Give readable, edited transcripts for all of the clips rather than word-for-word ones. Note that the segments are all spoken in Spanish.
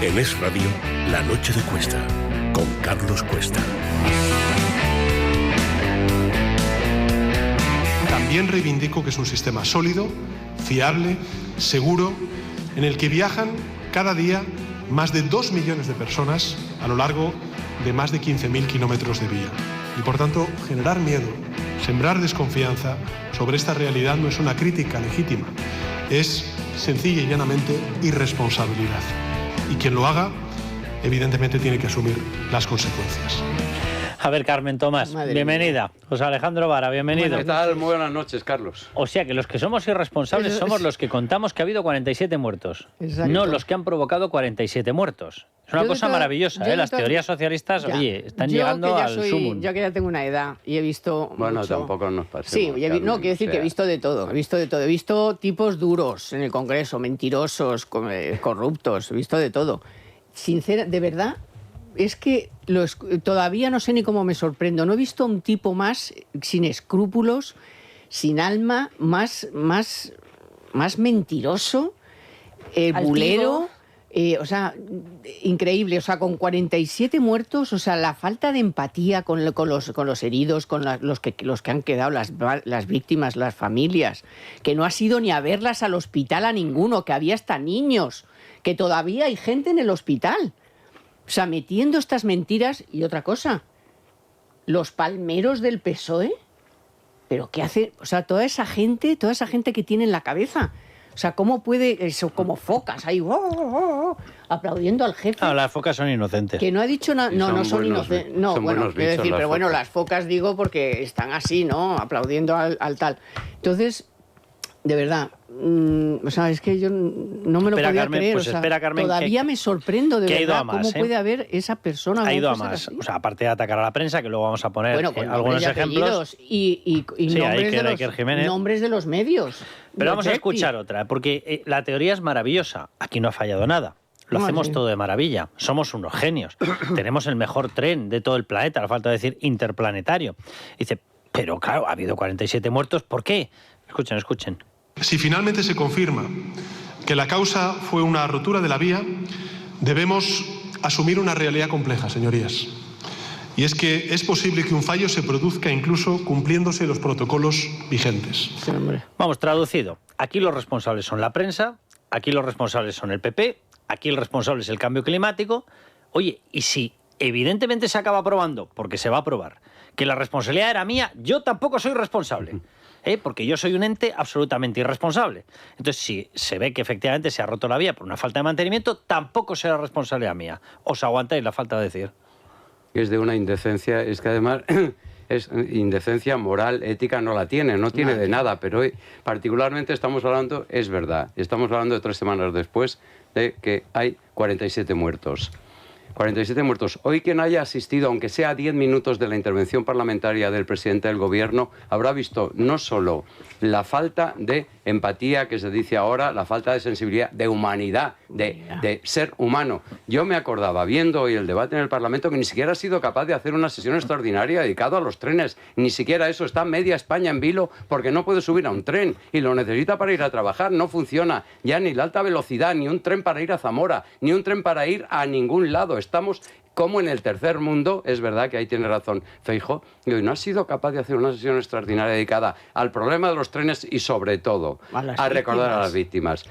En Es Radio, La Noche de Cuesta, con Carlos Cuesta. También reivindico que es un sistema sólido, fiable, seguro, en el que viajan cada día más de 2 millones de personas a lo largo de más de 15.000 kilómetros de vía. Y por tanto, generar miedo, sembrar desconfianza sobre esta realidad no es una crítica legítima, es sencilla y llanamente irresponsabilidad. Y quien lo haga, evidentemente tiene que asumir las consecuencias. A ver, Carmen Tomás, bienvenida. José Alejandro Vara, bienvenido. ¿Qué tal? Muy buenas noches, Carlos. O sea que los que somos irresponsables somos los que contamos que ha habido 47 muertos. Exacto. No los que han provocado 47 muertos. Es una cosa maravillosa, ¿eh? Las teorías socialistas, oye, están llegando al sumum. Yo que ya tengo una edad y he visto Bueno, mucho. Tampoco nos pasemos. Sí, quiero decir que he visto de todo. He visto tipos duros en el Congreso, mentirosos, corruptos, he visto de todo. De verdad, es que todavía no sé ni cómo me sorprendo. No he visto a un tipo más sin escrúpulos, sin alma, más mentiroso, bulero. O sea, increíble. O sea, con 47 muertos, o sea, la falta de empatía con los heridos, con los que han quedado, las víctimas, las familias, que no ha sido ni a verlas al hospital a ninguno, que había hasta niños, que todavía hay gente en el hospital. O sea, metiendo estas mentiras. Y otra cosa, los palmeros del PSOE, ¿pero qué hace? O sea, toda esa gente que tiene en la cabeza. O sea, ¿cómo puede eso? Como focas ahí, aplaudiendo al jefe. No, las focas son inocentes. Que no ha dicho nada. No son inocentes. No, son bueno, quiero decir, pero bueno, focas. las focas digo porque están así, ¿no? Aplaudiendo al tal. Entonces, de verdad, o sea, es que yo no me lo podía Carmen, creer. pues o sea, espera, Carmen, todavía me sorprendo de que ha ido verdad a más, cómo puede haber esa persona. Ha ido a más. O sea, aparte de atacar a la prensa, que luego vamos a poner algunos ejemplos. Y Sí, nombres, nombres de los medios. Pero vamos a escuchar otra, porque la teoría es maravillosa. Aquí no ha fallado nada. Lo hacemos todo de maravilla. Somos unos genios. Tenemos el mejor tren de todo el planeta, a falta de decir interplanetario. Dice, pero claro, ha habido 47 muertos. ¿Por qué? Escuchen. Si finalmente se confirma que la causa fue una rotura de la vía, debemos asumir una realidad compleja, señorías. Y es que es posible que un fallo se produzca incluso cumpliéndose los protocolos vigentes. Sí, hombre. Vamos, traducido. Aquí los responsables son la prensa, aquí los responsables son el PP, aquí el responsable es el cambio climático. Oye, y si evidentemente se acaba aprobando, porque se va a aprobar, que la responsabilidad era mía, yo tampoco soy responsable. Porque yo soy un ente absolutamente irresponsable. Entonces, si se ve que efectivamente se ha roto la vía por una falta de mantenimiento, tampoco será responsabilidad mía. ¿Os aguantáis la falta de decir? Es de una indecencia, es que además es indecencia moral, ética, no tiene de nada, pero hoy particularmente estamos hablando, es verdad, estamos hablando de 3 semanas después de que hay 47 muertos. 47 muertos. Hoy quien haya asistido, aunque sea 10 minutos de la intervención parlamentaria del presidente del Gobierno, habrá visto no solo la falta de empatía que se dice ahora, la falta de sensibilidad, de humanidad, de ser humano. Yo me acordaba, viendo hoy el debate en el Parlamento, que ni siquiera ha sido capaz de hacer una sesión extraordinaria dedicada a los trenes. Ni siquiera eso. Está media España en vilo porque no puede subir a un tren y lo necesita para ir a trabajar. No funciona ya ni la alta velocidad, ni un tren para ir a Zamora, ni un tren para ir a ningún lado. Estamos como en el tercer mundo. Es verdad que ahí tiene razón Feijóo, y hoy no ha sido capaz de hacer una sesión extraordinaria dedicada al problema de los trenes y sobre todo a recordar a las víctimas.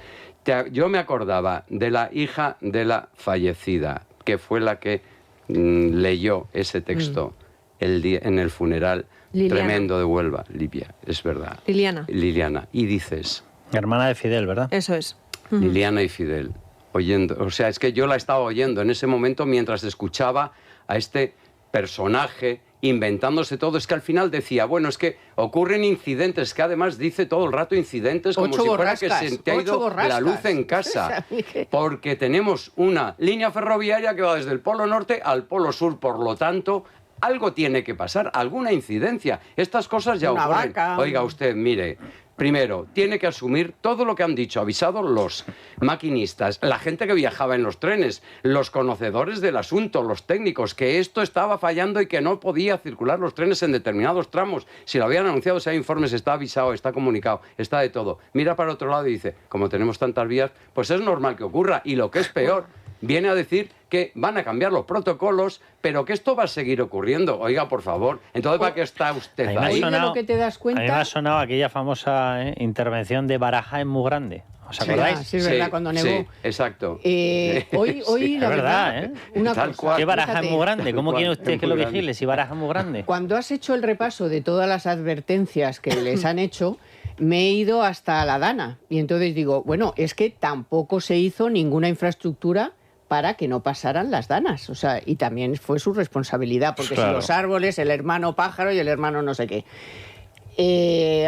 Yo me acordaba de la hija de la fallecida, que fue la que leyó ese texto en el funeral tremendo de Huelva, Libia, es verdad. Liliana. Y dices... Hermana de Fidel, ¿verdad? Eso es. Liliana y Fidel. Oyendo, o sea, es que yo la estaba oyendo en ese momento mientras escuchaba a este personaje inventándose todo. Es que al final decía, bueno, es que ocurren incidentes, que además dice todo el rato incidentes como si fuera que se te ha ido la luz en casa. Porque tenemos una línea ferroviaria que va desde el Polo Norte al Polo Sur, por lo tanto, algo tiene que pasar, alguna incidencia. Estas cosas ya ocurren. Oiga usted, mire... Primero, tiene que asumir todo lo que han dicho, avisados los maquinistas, la gente que viajaba en los trenes, los conocedores del asunto, los técnicos, que esto estaba fallando y que no podía circular los trenes en determinados tramos. Si lo habían anunciado, si hay informes, está avisado, está comunicado, está de todo. Mira para otro lado y dice, como tenemos tantas vías, pues es normal que ocurra. Y lo que es peor, viene a decir que van a cambiar los protocolos, pero que esto va a seguir ocurriendo. Oiga, por favor, entonces ¿para qué está usted ahí? De lo que te das cuenta. A mí me ha sonado aquella famosa intervención de Baraja en Muy Grande. ¿Os acordáis? Sí, es verdad, cuando nevó. Sí, exacto. Hoy la verdad, una Tal cosa, cual. ¿Qué Baraja fíjate, es muy grande? ¿Cómo quiere usted es que muy lo grande. vigile si Baraja es muy grande? Cuando has hecho el repaso de todas las advertencias que les han hecho, me he ido hasta la Dana. Y entonces digo, bueno, es que tampoco se hizo ninguna infraestructura para que no pasaran las danas. O sea, y también fue su responsabilidad, porque Claro. si los árboles, el hermano pájaro y el hermano no sé qué.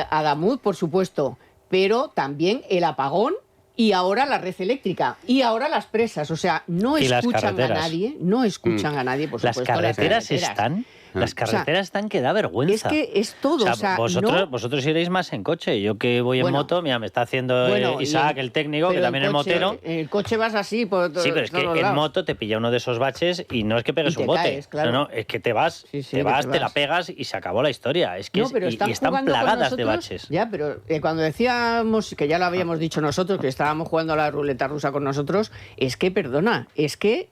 Adamud, por supuesto, pero también el apagón y ahora la red eléctrica y ahora las presas. O sea, no Y las escuchan a carreteras. nadie, no escuchan a nadie, por Las supuesto. carreteras están... Las carreteras están que da vergüenza. Es que es todo. O sea, vosotros iréis más en coche. Yo que voy en Bueno, moto, mira, me está haciendo Bueno, Isaac, el técnico, que pero también es coche, motero. En el coche vas así por Sí, pero es que en moto te pilla uno de esos baches y no es que pegues Y te un bote. caes, claro. No, es que te vas, Sí, sí, te que vas, te te la vas. pegas y se acabó la historia. Es que No, pero y están jugando con plagadas de nosotros. baches. Ya, pero cuando decíamos, que ya lo habíamos dicho nosotros, que estábamos jugando a la ruleta rusa con nosotros, es que, perdona, es que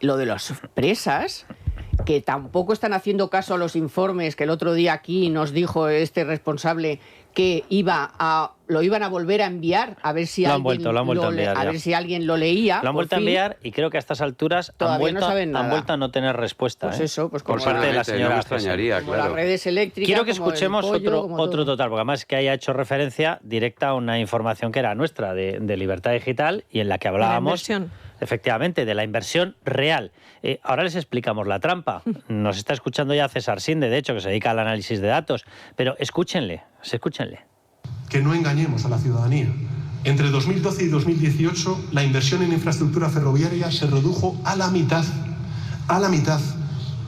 lo de las presas, que tampoco están haciendo caso a los informes que el otro día aquí nos dijo este responsable que lo iban a volver a enviar a ver si Lo han alguien vuelto a enviar a ya. ver si alguien lo leía. Lo han por vuelto a fin. enviar y creo que a estas alturas han Todavía no vuelto, saben nada. han vuelto a no tener respuesta. Pues ¿eh? eso, pues por como parte de la Seguramente, señora no me Gesell. extrañaría, Como claro. las redes eléctricas. Quiero que como el escuchemos pollo, como otro todo. total, porque además que haya hecho referencia directa a una información que era nuestra de Libertad Digital y en la que hablábamos efectivamente de la inversión real. Ahora les explicamos la trampa. Nos está escuchando ya César Sinde, de hecho, que se dedica al análisis de datos, pero escúchenle. Que no engañemos a la ciudadanía. Entre 2012 y 2018, la inversión en infraestructura ferroviaria se redujo a la mitad. A la mitad.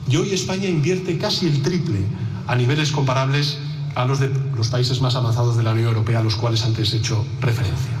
Y hoy España invierte casi el triple, a niveles comparables a los de los países más avanzados de la Unión Europea, a los cuales antes he hecho referencia.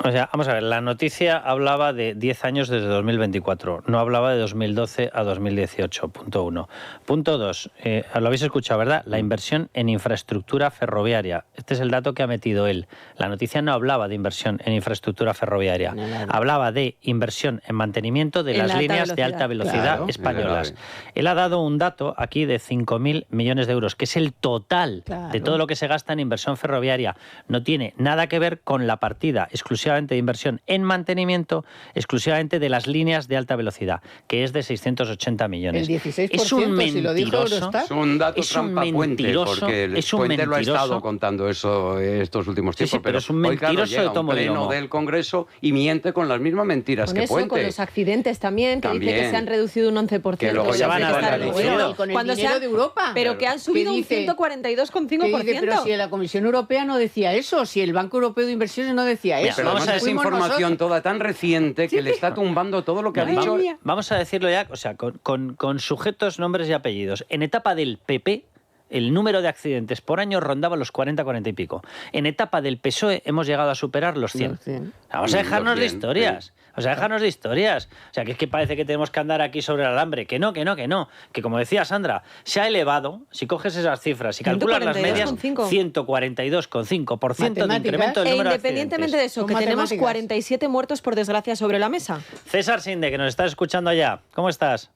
O sea, vamos a ver, la noticia hablaba de 10 años desde 2024, no hablaba de 2012 a 2018, punto 1. Punto 2, lo habéis escuchado, ¿verdad? La inversión en infraestructura ferroviaria. Este es el dato que ha metido él. La noticia no hablaba de inversión en infraestructura ferroviaria, hablaba de inversión en mantenimiento de las líneas de alta velocidad españolas. Él ha dado un dato aquí de 5.000 millones de euros, que es el total de todo lo que se gasta en inversión ferroviaria. No tiene nada que ver con la partida exclusivamente de inversión en mantenimiento exclusivamente de las líneas de alta velocidad, que es de 680 millones. El 16%, es un mentiroso, si lo dijo Eurostat. Es un dato es un trampa puente, mentiroso, porque el es un puente lo ha mentiroso. estado contando eso estos últimos Sí, tiempos. sí, pero es un hoy, claro, mentiroso llega de tomo un y pleno lomo. del Congreso y miente con las mismas mentiras Con que eso, Puente. con los accidentes también, que dice que También. se han reducido un 11%. Que luego ya Se van a está ver reduciendo. reducido. Y con el Cuando dinero se han- de Europa. Pero que han subido un dice? 142,5%. ¿Qué dice? Pero si la Comisión Europea no decía eso, si el Banco Europeo de Inversiones no decía Mira, eso. Pero vamos además a es Fuimos información nosotros. toda tan reciente que le está tumbando todo lo que ha Madre dicho. mía. Vamos a decirlo ya, o sea, con sujetos, nombres y apellidos. En etapa del PP, el número de accidentes por año rondaba los 40 y pico. En etapa del PSOE hemos llegado a superar los 100. Los 100. Vamos a dejarnos de Los 100, historias. O sea, dejarnos de historias. O sea, que es que parece que tenemos que andar aquí sobre el alambre. Que no. Que como decía Sandra, se ha elevado, si coges esas cifras y calculas las medias, 142,5% de incremento del E número de independientemente de accidentes. eso, Son que tenemos matemáticas. 47 muertos por desgracia sobre la mesa. César Sinde, que nos estás escuchando allá. ¿Cómo estás?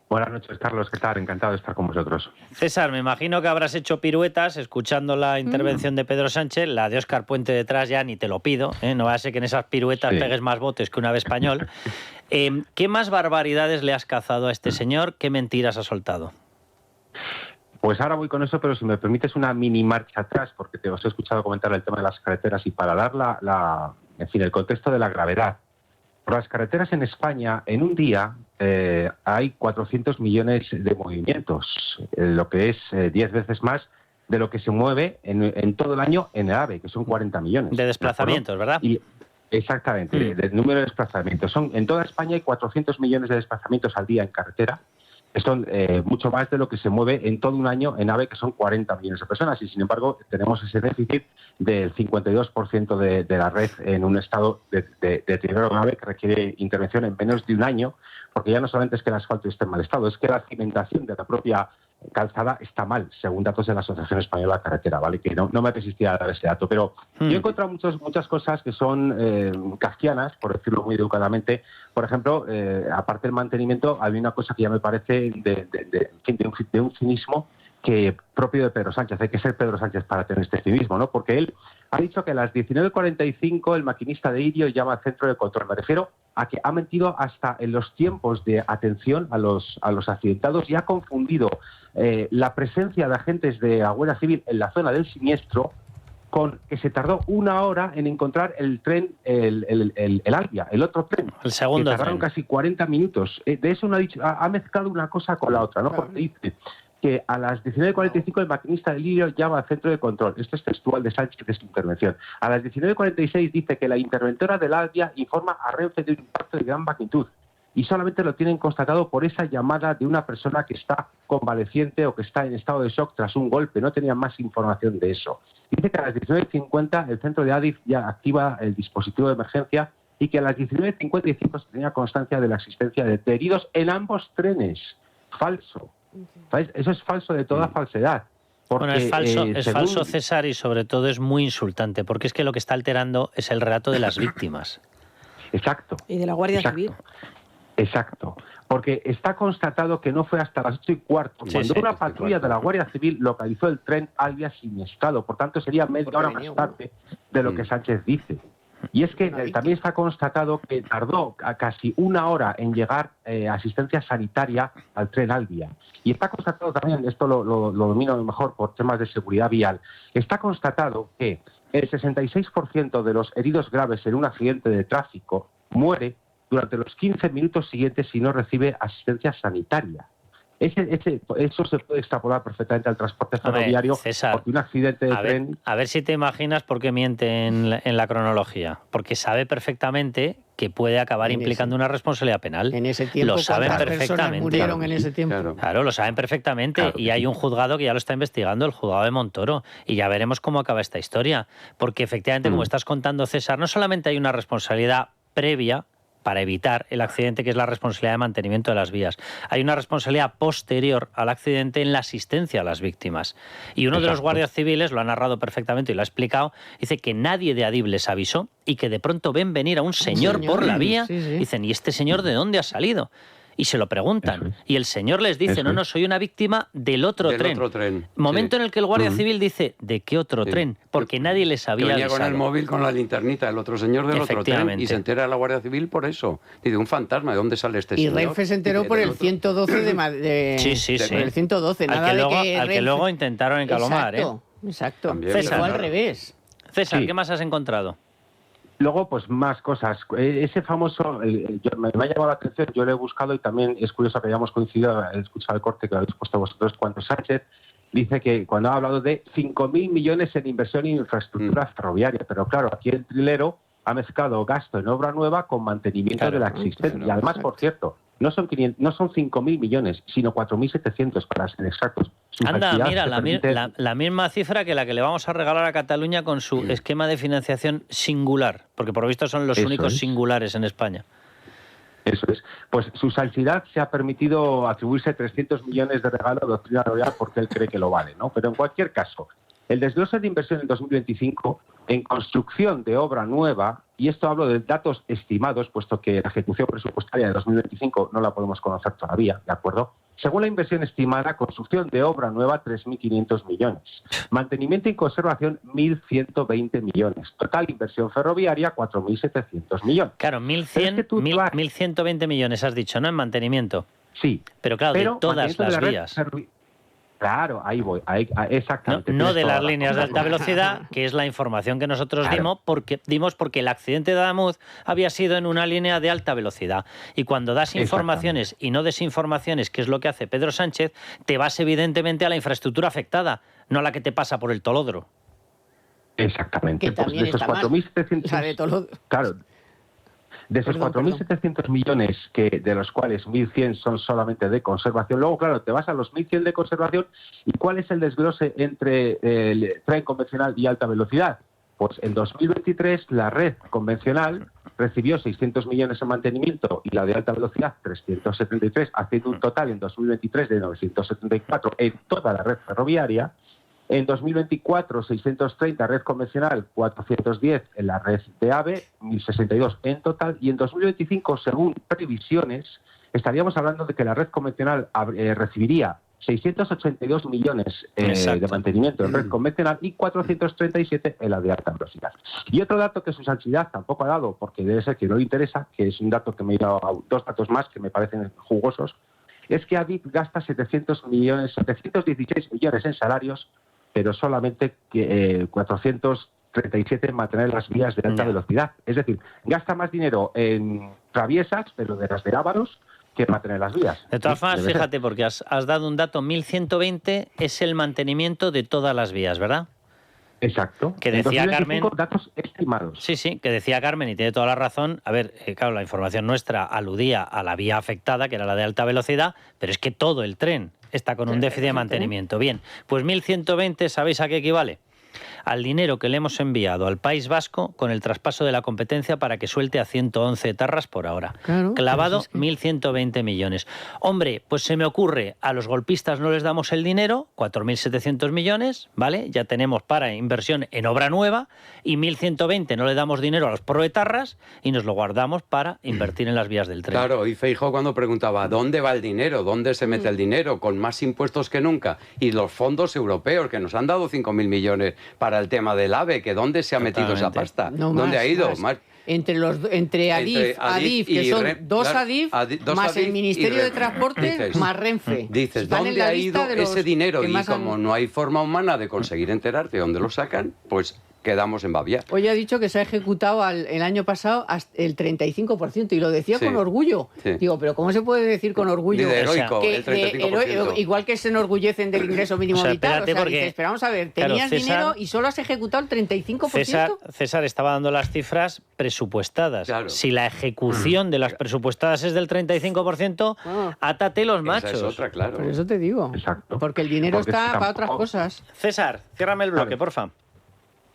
Buenas noches, Carlos. ¿Qué tal? Encantado de estar con vosotros. César, me imagino que habrás hecho piruetas escuchando la intervención de Pedro Sánchez, la de Óscar Puente detrás ya ni te lo pido, ¿eh? No va a ser que en esas piruetas Sí. pegues más botes que un ave español. ¿Qué más barbaridades le has cazado a este señor? ¿Qué mentiras ha soltado? Pues ahora voy con eso, pero si me permites una mini marcha atrás, porque te os he escuchado comentar el tema de las carreteras y para dar el contexto de la gravedad. Por las carreteras en España, en un día hay 400 millones de movimientos, lo que es 10 veces más de lo que se mueve en todo el año en el AVE, que son 40 millones. De desplazamientos, ¿verdad? Y, exactamente, del número de desplazamientos. En toda España hay 400 millones de desplazamientos al día en carretera, que son mucho más de lo que se mueve en todo un año en AVE, que son 40 millones de personas. Y, sin embargo, tenemos ese déficit del 52% de la red en un estado de deterioro grave que requiere intervención en menos de un año, porque ya no solamente es que el asfalto esté en mal estado, es que la cimentación de la propia calzada está mal, según datos de la Asociación Española de Carretera, ¿vale? Que no me resistía a dar ese dato, pero yo he encontrado muchas cosas que son kafkianas, por decirlo muy educadamente. Por ejemplo, aparte del mantenimiento, hay una cosa que ya me parece de un cinismo que propio de Pedro Sánchez. Hay que ser Pedro Sánchez para tener este cinismo, ¿no? Porque él ha dicho que a las 19:45 el maquinista de Irio llama al centro de control. Me refiero a que ha mentido hasta en los tiempos de atención a los accidentados y ha confundido la presencia de agentes de la Guardia Civil en la zona del siniestro con que se tardó 1 hora en encontrar el tren, el Albia, el otro tren. El segundo que tardaron tren. casi 40 minutos. De eso no ha dicho, ha mezclado una cosa con la otra, ¿no? Porque dice que a las 19:45 el maquinista del Lirio llama al centro de control. Esto es textual de Sánchez de su intervención. A las 19:46 dice que la interventora del Albia informa a Renfe de un impacto de gran magnitud. Y solamente lo tienen constatado por esa llamada de una persona que está convaleciente o que está en estado de shock tras un golpe. No tenían más información de eso. Dice que a las 19:50 el centro de Adif ya activa el dispositivo de emergencia y que a las 19:55 se tenía constancia de la existencia de heridos en ambos trenes. Falso. ¿Sabes? Eso es falso de toda falsedad. Porque, Bueno, es falso, César, y sobre todo es muy insultante, porque es que lo que está alterando es el relato de las víctimas. Exacto. Y de la Guardia Civil. Exacto, porque está constatado que no fue hasta las 8:15 cuando una patrulla de la Guardia Civil localizó el tren Albia siniestrado. Por tanto, sería media hora más tarde de lo que Sánchez dice. Y es que también está constatado que tardó casi 1 hora en llegar asistencia sanitaria al tren Albia. Y está constatado también, esto lo domino mejor por temas de seguridad vial, está constatado que el 66% de los heridos graves en un accidente de tráfico muere durante los 15 minutos siguientes si no recibe asistencia sanitaria. Eso se puede extrapolar perfectamente al transporte ferroviario, César, porque un accidente de tren... A ver si te imaginas por qué miente en la cronología. Porque sabe perfectamente que puede acabar implicando una responsabilidad penal. En ese tiempo, lo saben ¿cuántas personas perfectamente. murieron en ese tiempo? Claro, lo saben perfectamente. Claro, y hay un juzgado que ya lo está investigando, el juzgado de Montoro. Y ya veremos cómo acaba esta historia. Porque efectivamente, como estás contando, César, no solamente hay una responsabilidad previa para evitar el accidente, que es la responsabilidad de mantenimiento de las vías. Hay una responsabilidad posterior al accidente en la asistencia a las víctimas. Y uno de los guardias civiles, lo ha narrado perfectamente y lo ha explicado, dice que nadie de Adif les avisó y que de pronto ven venir a un señor por la vía. Dicen, ¿y este señor de dónde ha salido? Y se lo preguntan. Y el señor les dice, no, soy una víctima del otro tren. Momento en el que el guardia civil dice, ¿de qué otro tren? Porque nadie les había venía avisado. con el móvil con la linternita, el otro señor del otro tren, y se entera la Guardia Civil por eso. Dice, un fantasma, ¿de dónde sale este señor? Y Renfe se enteró por el 112 de Madrid. Sí. Por el 112, al que luego intentaron encalomar. Exacto. César, fue al revés. César, ¿qué más has encontrado? Luego, pues más cosas. Ese famoso, me ha llamado la atención, yo lo he buscado y también es curioso que hayamos coincidido, he escuchado el corte que lo habéis puesto vosotros, cuando Sánchez dice que cuando ha hablado de 5.000 millones en inversión en infraestructura ferroviaria, pero claro, aquí el trilero ha mezclado gasto en obra nueva con mantenimiento de la existente. Y además, por cierto, no son 5.000 millones, sino 4.700 para ser exactos. Anda, mira, la misma cifra que la que le vamos a regalar a Cataluña con su esquema de financiación singular, porque por lo visto son los únicos singulares en España. Eso es. Pues su santidad se ha permitido atribuirse 300 millones de regalo a Doctrina Royal porque él cree que lo vale, ¿no? Pero en cualquier caso, el desglose de inversión en 2025 en construcción de obra nueva, y esto hablo de datos estimados, puesto que la ejecución presupuestaria de 2025 no la podemos conocer todavía, ¿de acuerdo? Según la inversión estimada, construcción de obra nueva, 3.500 millones. Mantenimiento y conservación, 1.120 millones. Total inversión ferroviaria, 4.700 millones. Claro, 1.120 millones has dicho, ¿no? En mantenimiento. Sí. Pero claro, de todas las vías. Claro, ahí voy, exactamente. No de las líneas de alta velocidad, que es la información que nosotros dimos porque el accidente de Adamuz había sido en una línea de alta velocidad. Y cuando das informaciones y no desinformaciones, que es lo que hace Pedro Sánchez, te vas evidentemente a la infraestructura afectada, no a la que te pasa por el tolodro. Exactamente. Que también de esos está 4.700... Claro. De esos 4.700 millones, de los cuales 1.100 son solamente de conservación, luego, claro, te vas a los 1.100 de conservación, ¿y cuál es el desglose entre el tren convencional y alta velocidad? Pues en 2023 la red convencional recibió 600 millones en mantenimiento y la de alta velocidad 373, haciendo un total en 2023 de 974 en toda la red ferroviaria. En 2024, 630 red convencional, 410 en la red de AVE, 1062 en total. Y en 2025, según previsiones, estaríamos hablando de que la red convencional recibiría 682 millones de mantenimiento en red convencional y 437 en la de alta velocidad. Y otro dato que su santidad tampoco ha dado, porque debe ser que no le interesa, que es un dato que me he ido a dos datos más que me parecen jugosos, es que Adif gasta 716 millones en salarios, pero solamente 437 en mantener las vías de alta velocidad. Es decir, gasta más dinero en traviesas, pero de las de Ávaros, que mantener las vías. De todas formas, fíjate, porque has dado un dato, 1120 es el mantenimiento de todas las vías, ¿verdad? Exacto. Que decía Carmen, datos estimados. Sí, que decía Carmen, y tiene toda la razón. A ver, claro, la información nuestra aludía a la vía afectada, que era la de alta velocidad, pero es que todo el tren está con un déficit de mantenimiento. Bien, pues 1120, ¿sabéis a qué equivale? Al dinero que le hemos enviado al País Vasco con el traspaso de la competencia para que suelte a 111 etarras por hora. Claro, clavado, pues es que... 1.120 millones. Hombre, pues se me ocurre, a los golpistas no les damos el dinero, 4.700 millones, ¿vale? Ya tenemos para inversión en obra nueva, y 1.120 no le damos dinero a los proetarras y nos lo guardamos para invertir en las vías del tren. Claro, y Feijóo cuando preguntaba, ¿dónde va el dinero? ¿Dónde se mete el dinero? Con más impuestos que nunca. Y los fondos europeos, que nos han dado 5.000 millones para el tema del AVE, que ¿dónde se ha metido esa pasta? No, ¿Dónde ha ido? Más. Entre Adif, que son dos Adif, más el Ministerio de Transporte, más Renfe. Dices, ¿dónde ha ido ese dinero? Y como no hay forma humana de conseguir enterarte de dónde lo sacan, pues quedamos en babia. Hoy ha dicho que se ha ejecutado el año pasado hasta el 35%, y lo decía con orgullo. Sí. Digo, pero ¿cómo se puede decir con orgullo? De heroico, el 35%. Igual que se enorgullecen del ingreso mínimo vital. Porque, pero vamos a ver, tenías dinero y solo has ejecutado el 35%. César estaba dando las cifras presupuestadas. Claro. Si la ejecución de las presupuestadas es del 35%, átate los machos. Esa es otra, claro. Por eso te digo. Exacto. Porque el dinero está para otras cosas. César, ciérrame el bloque, porfa.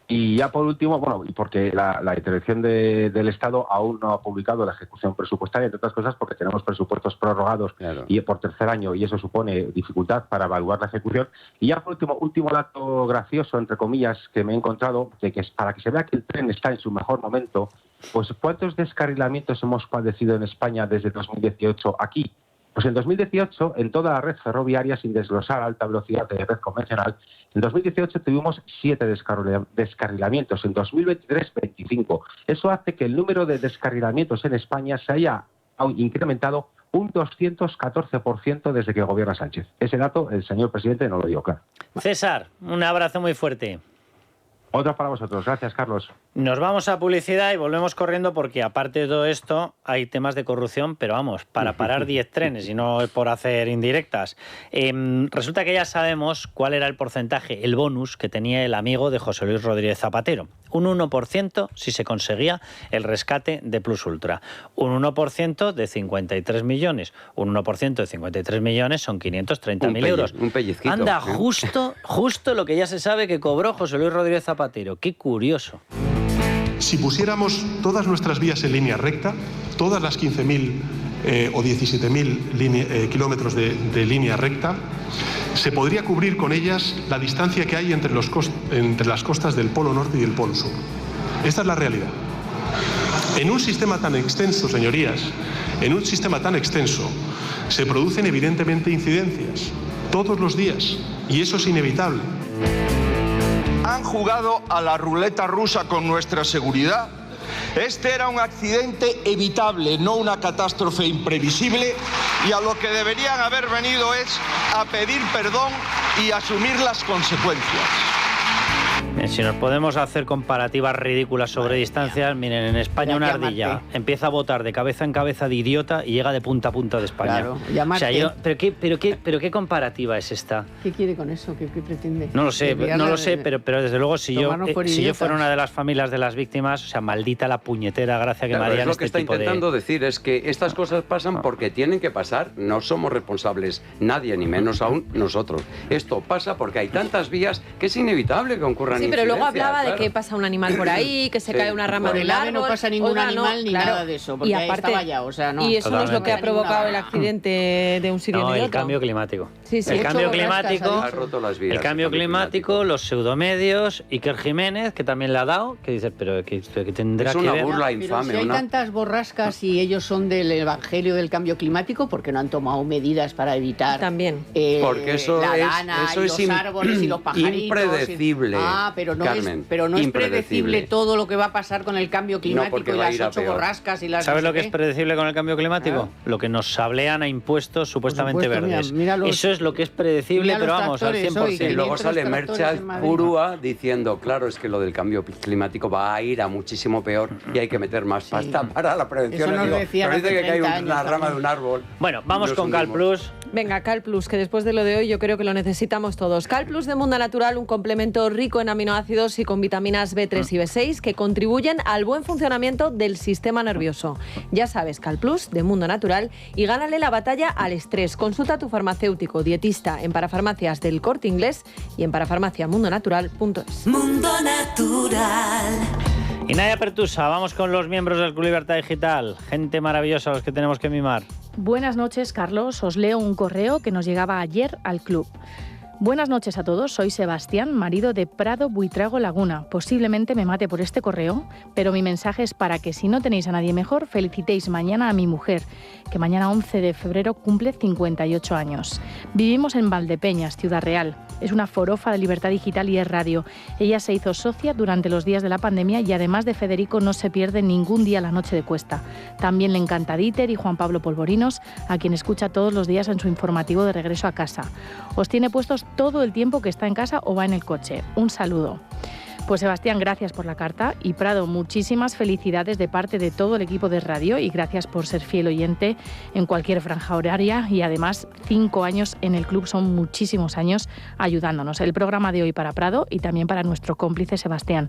Y ya por último, bueno, y porque la intervención del Estado aún no ha publicado la ejecución presupuestaria, entre otras cosas porque tenemos presupuestos prorrogados y por tercer año, y eso supone dificultad para evaluar la ejecución. Y ya por último dato gracioso, entre comillas, que me he encontrado, de que para que se vea que el tren está en su mejor momento, pues ¿cuántos descarrilamientos hemos padecido en España desde 2018 aquí? Pues en 2018, en toda la red ferroviaria, sin desglosar alta velocidad de red convencional, en 2018 tuvimos 7 descarrilamientos, en 2023 25. Eso hace que el número de descarrilamientos en España se haya incrementado un 214% desde que gobierna Sánchez. Ese dato el señor presidente no lo dio claro. César, un abrazo muy fuerte. Otra para vosotros. Gracias, Carlos. Nos vamos a publicidad y volvemos corriendo porque aparte de todo esto hay temas de corrupción, pero vamos, para parar 10 trenes y no por hacer indirectas. Resulta que ya sabemos cuál era el porcentaje, el bonus que tenía el amigo de José Luis Rodríguez Zapatero. Un 1% si se conseguía el rescate de Plus Ultra. Un 1% de 53 millones. Un 1% de 53 millones son 530.000 euros. Un pellizquito. Anda, justo lo que ya se sabe que cobró José Luis Rodríguez Zapatero. Qué curioso. Si pusiéramos todas nuestras vías en línea recta, todas las 15.000 o 17.000 kilómetros de línea recta, se podría cubrir con ellas la distancia que hay entre las costas del Polo Norte y el Polo Sur. Esta es la realidad. En un sistema tan extenso, señorías, en un sistema tan extenso, se producen evidentemente incidencias todos los días, y eso es inevitable. Han jugado a la ruleta rusa con nuestra seguridad. Este era un accidente evitable, no una catástrofe imprevisible, y a lo que deberían haber venido es a pedir perdón y asumir las consecuencias. Si nos podemos hacer comparativas ridículas sobre distancias, miren, en España una ardilla empieza a botar de cabeza en cabeza de idiota y llega de punta a punta de España. Claro, llamarte. O sea, ¿pero qué comparativa es esta? ¿Qué quiere con eso? ¿Qué pretende? No lo sé, pero desde luego si yo fuera una de las familias de las víctimas, o sea, maldita la puñetera gracia que me harían este tipo de... Lo que está intentando decir es que estas cosas pasan porque tienen que pasar, no somos responsables nadie, ni menos aún nosotros. Esto pasa porque hay tantas vías que es inevitable que ocurran incidentes. pero luego hablaba claro. de que pasa un animal por ahí, que se Sí. cae una rama Por de un el ave árbol. no pasa ningún Oiga, animal ni claro. nada de eso, porque y ahí aparte, estaba ya, o sea, no. y eso no es lo que ha Totalmente. provocado el accidente de un sirio No, y de el otro. cambio climático. Sí, sí. El Ocho cambio borrascas, climático, ha Ha roto las vías. el cambio climático, los pseudomedios, Iker Jiménez, que también le ha dado, que dice, pero que tendrá Es que una ver. burla Pero infame. si hay una- tantas borrascas y ellos son del evangelio del cambio climático, ¿por qué no han tomado medidas para evitar También. Porque eso la es- lana eso y es los árboles y los pajaritos? impredecible, Pero no Carmen, es, pero no es impredecible. predecible todo lo que va a pasar con el cambio climático porque y va a las ir a 8 peor. borrascas y las... ¿Sabes no lo que sé es qué. predecible con el cambio climático? Lo que nos sablean a impuestos supuestamente supuesto, verdes. mira los- Eso es lo que es predecible, mira los pero vamos, al tractores 100%. hoy, Y que luego 500 sale tractores Merchant en Madrid. Purúa diciendo, claro, es que lo del cambio climático va a ir a muchísimo peor y hay que meter más pasta para la prevención. Eso nos Digo, decían pero dice hace que cae 30 una años rama de también. un árbol. Bueno, vamos Nos con Cal hundimos. Plus. Venga, Cal Plus, que después de lo de hoy yo creo que lo necesitamos todos. Cal Plus de Mundo Natural, un complemento rico en aminoácidos y con vitaminas B3 y B6 que contribuyen al buen funcionamiento del sistema nervioso. Ya sabes, Cal Plus de Mundo Natural y gánale la batalla al estrés. Consulta a tu farmacéutico, dietista en Parafarmacias del Corte Inglés y en parafarmaciamundonatural.es. Mundo Natural. Y Nadia Pertusa, vamos con los miembros del Club Libertad Digital. Gente maravillosa a los que tenemos que mimar. Buenas noches, Carlos. Os leo un correo que nos llegaba ayer al club. Buenas noches a todos, soy Sebastián, marido de Prado Buitrago Laguna. Posiblemente me mate por este correo, pero mi mensaje es para que si no tenéis a nadie mejor, felicitéis mañana a mi mujer, que mañana 11 de febrero cumple 58 años. Vivimos en Valdepeñas, Ciudad Real. Es una forofa de Libertad Digital y es radio. Ella se hizo socia durante los días de la pandemia y además de Federico no se pierde ningún día la noche de cuesta. También le encanta Dieter y Juan Pablo Polvorinos, a quien escucha todos los días en su informativo de regreso a casa. Os tiene puestos todo el tiempo que está en casa o va en el coche. Un saludo. Pues Sebastián, gracias por la carta y Prado, muchísimas felicidades de parte de todo el equipo de radio y gracias por ser fiel oyente en cualquier franja horaria y además 5 años en el club son muchísimos años ayudándonos. El programa de hoy para Prado y también para nuestro cómplice Sebastián.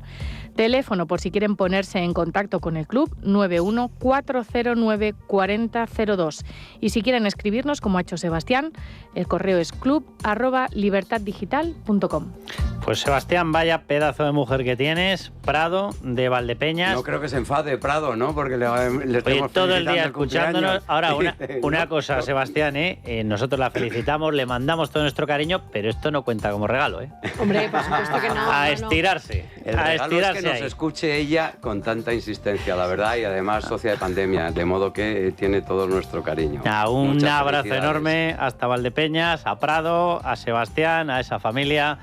Teléfono por si quieren ponerse en contacto con el club 914094002 y si quieren escribirnos como ha hecho Sebastián, el correo es club@libertaddigital.com. Pues Sebastián, vaya pedazo de mujer que tienes, Prado, de Valdepeñas. No creo que se enfade Prado, ¿no? Porque le Oye, estamos todo el felicitando día el escuchándonos. cumpleaños. Ahora, una ¿No? cosa, Sebastián, nosotros la felicitamos, le mandamos todo nuestro cariño, pero esto no cuenta como regalo, ¿eh? Hombre, por supuesto que no. A no. estirarse. El A regalo es estirarse que nos ahí. escuche ella con tanta insistencia, la verdad, y además socia de pandemia, de modo que tiene todo nuestro cariño. Un Muchas abrazo felicidades. enorme hasta Valdepeñas, a Prado, a Sebastián, a esa familia,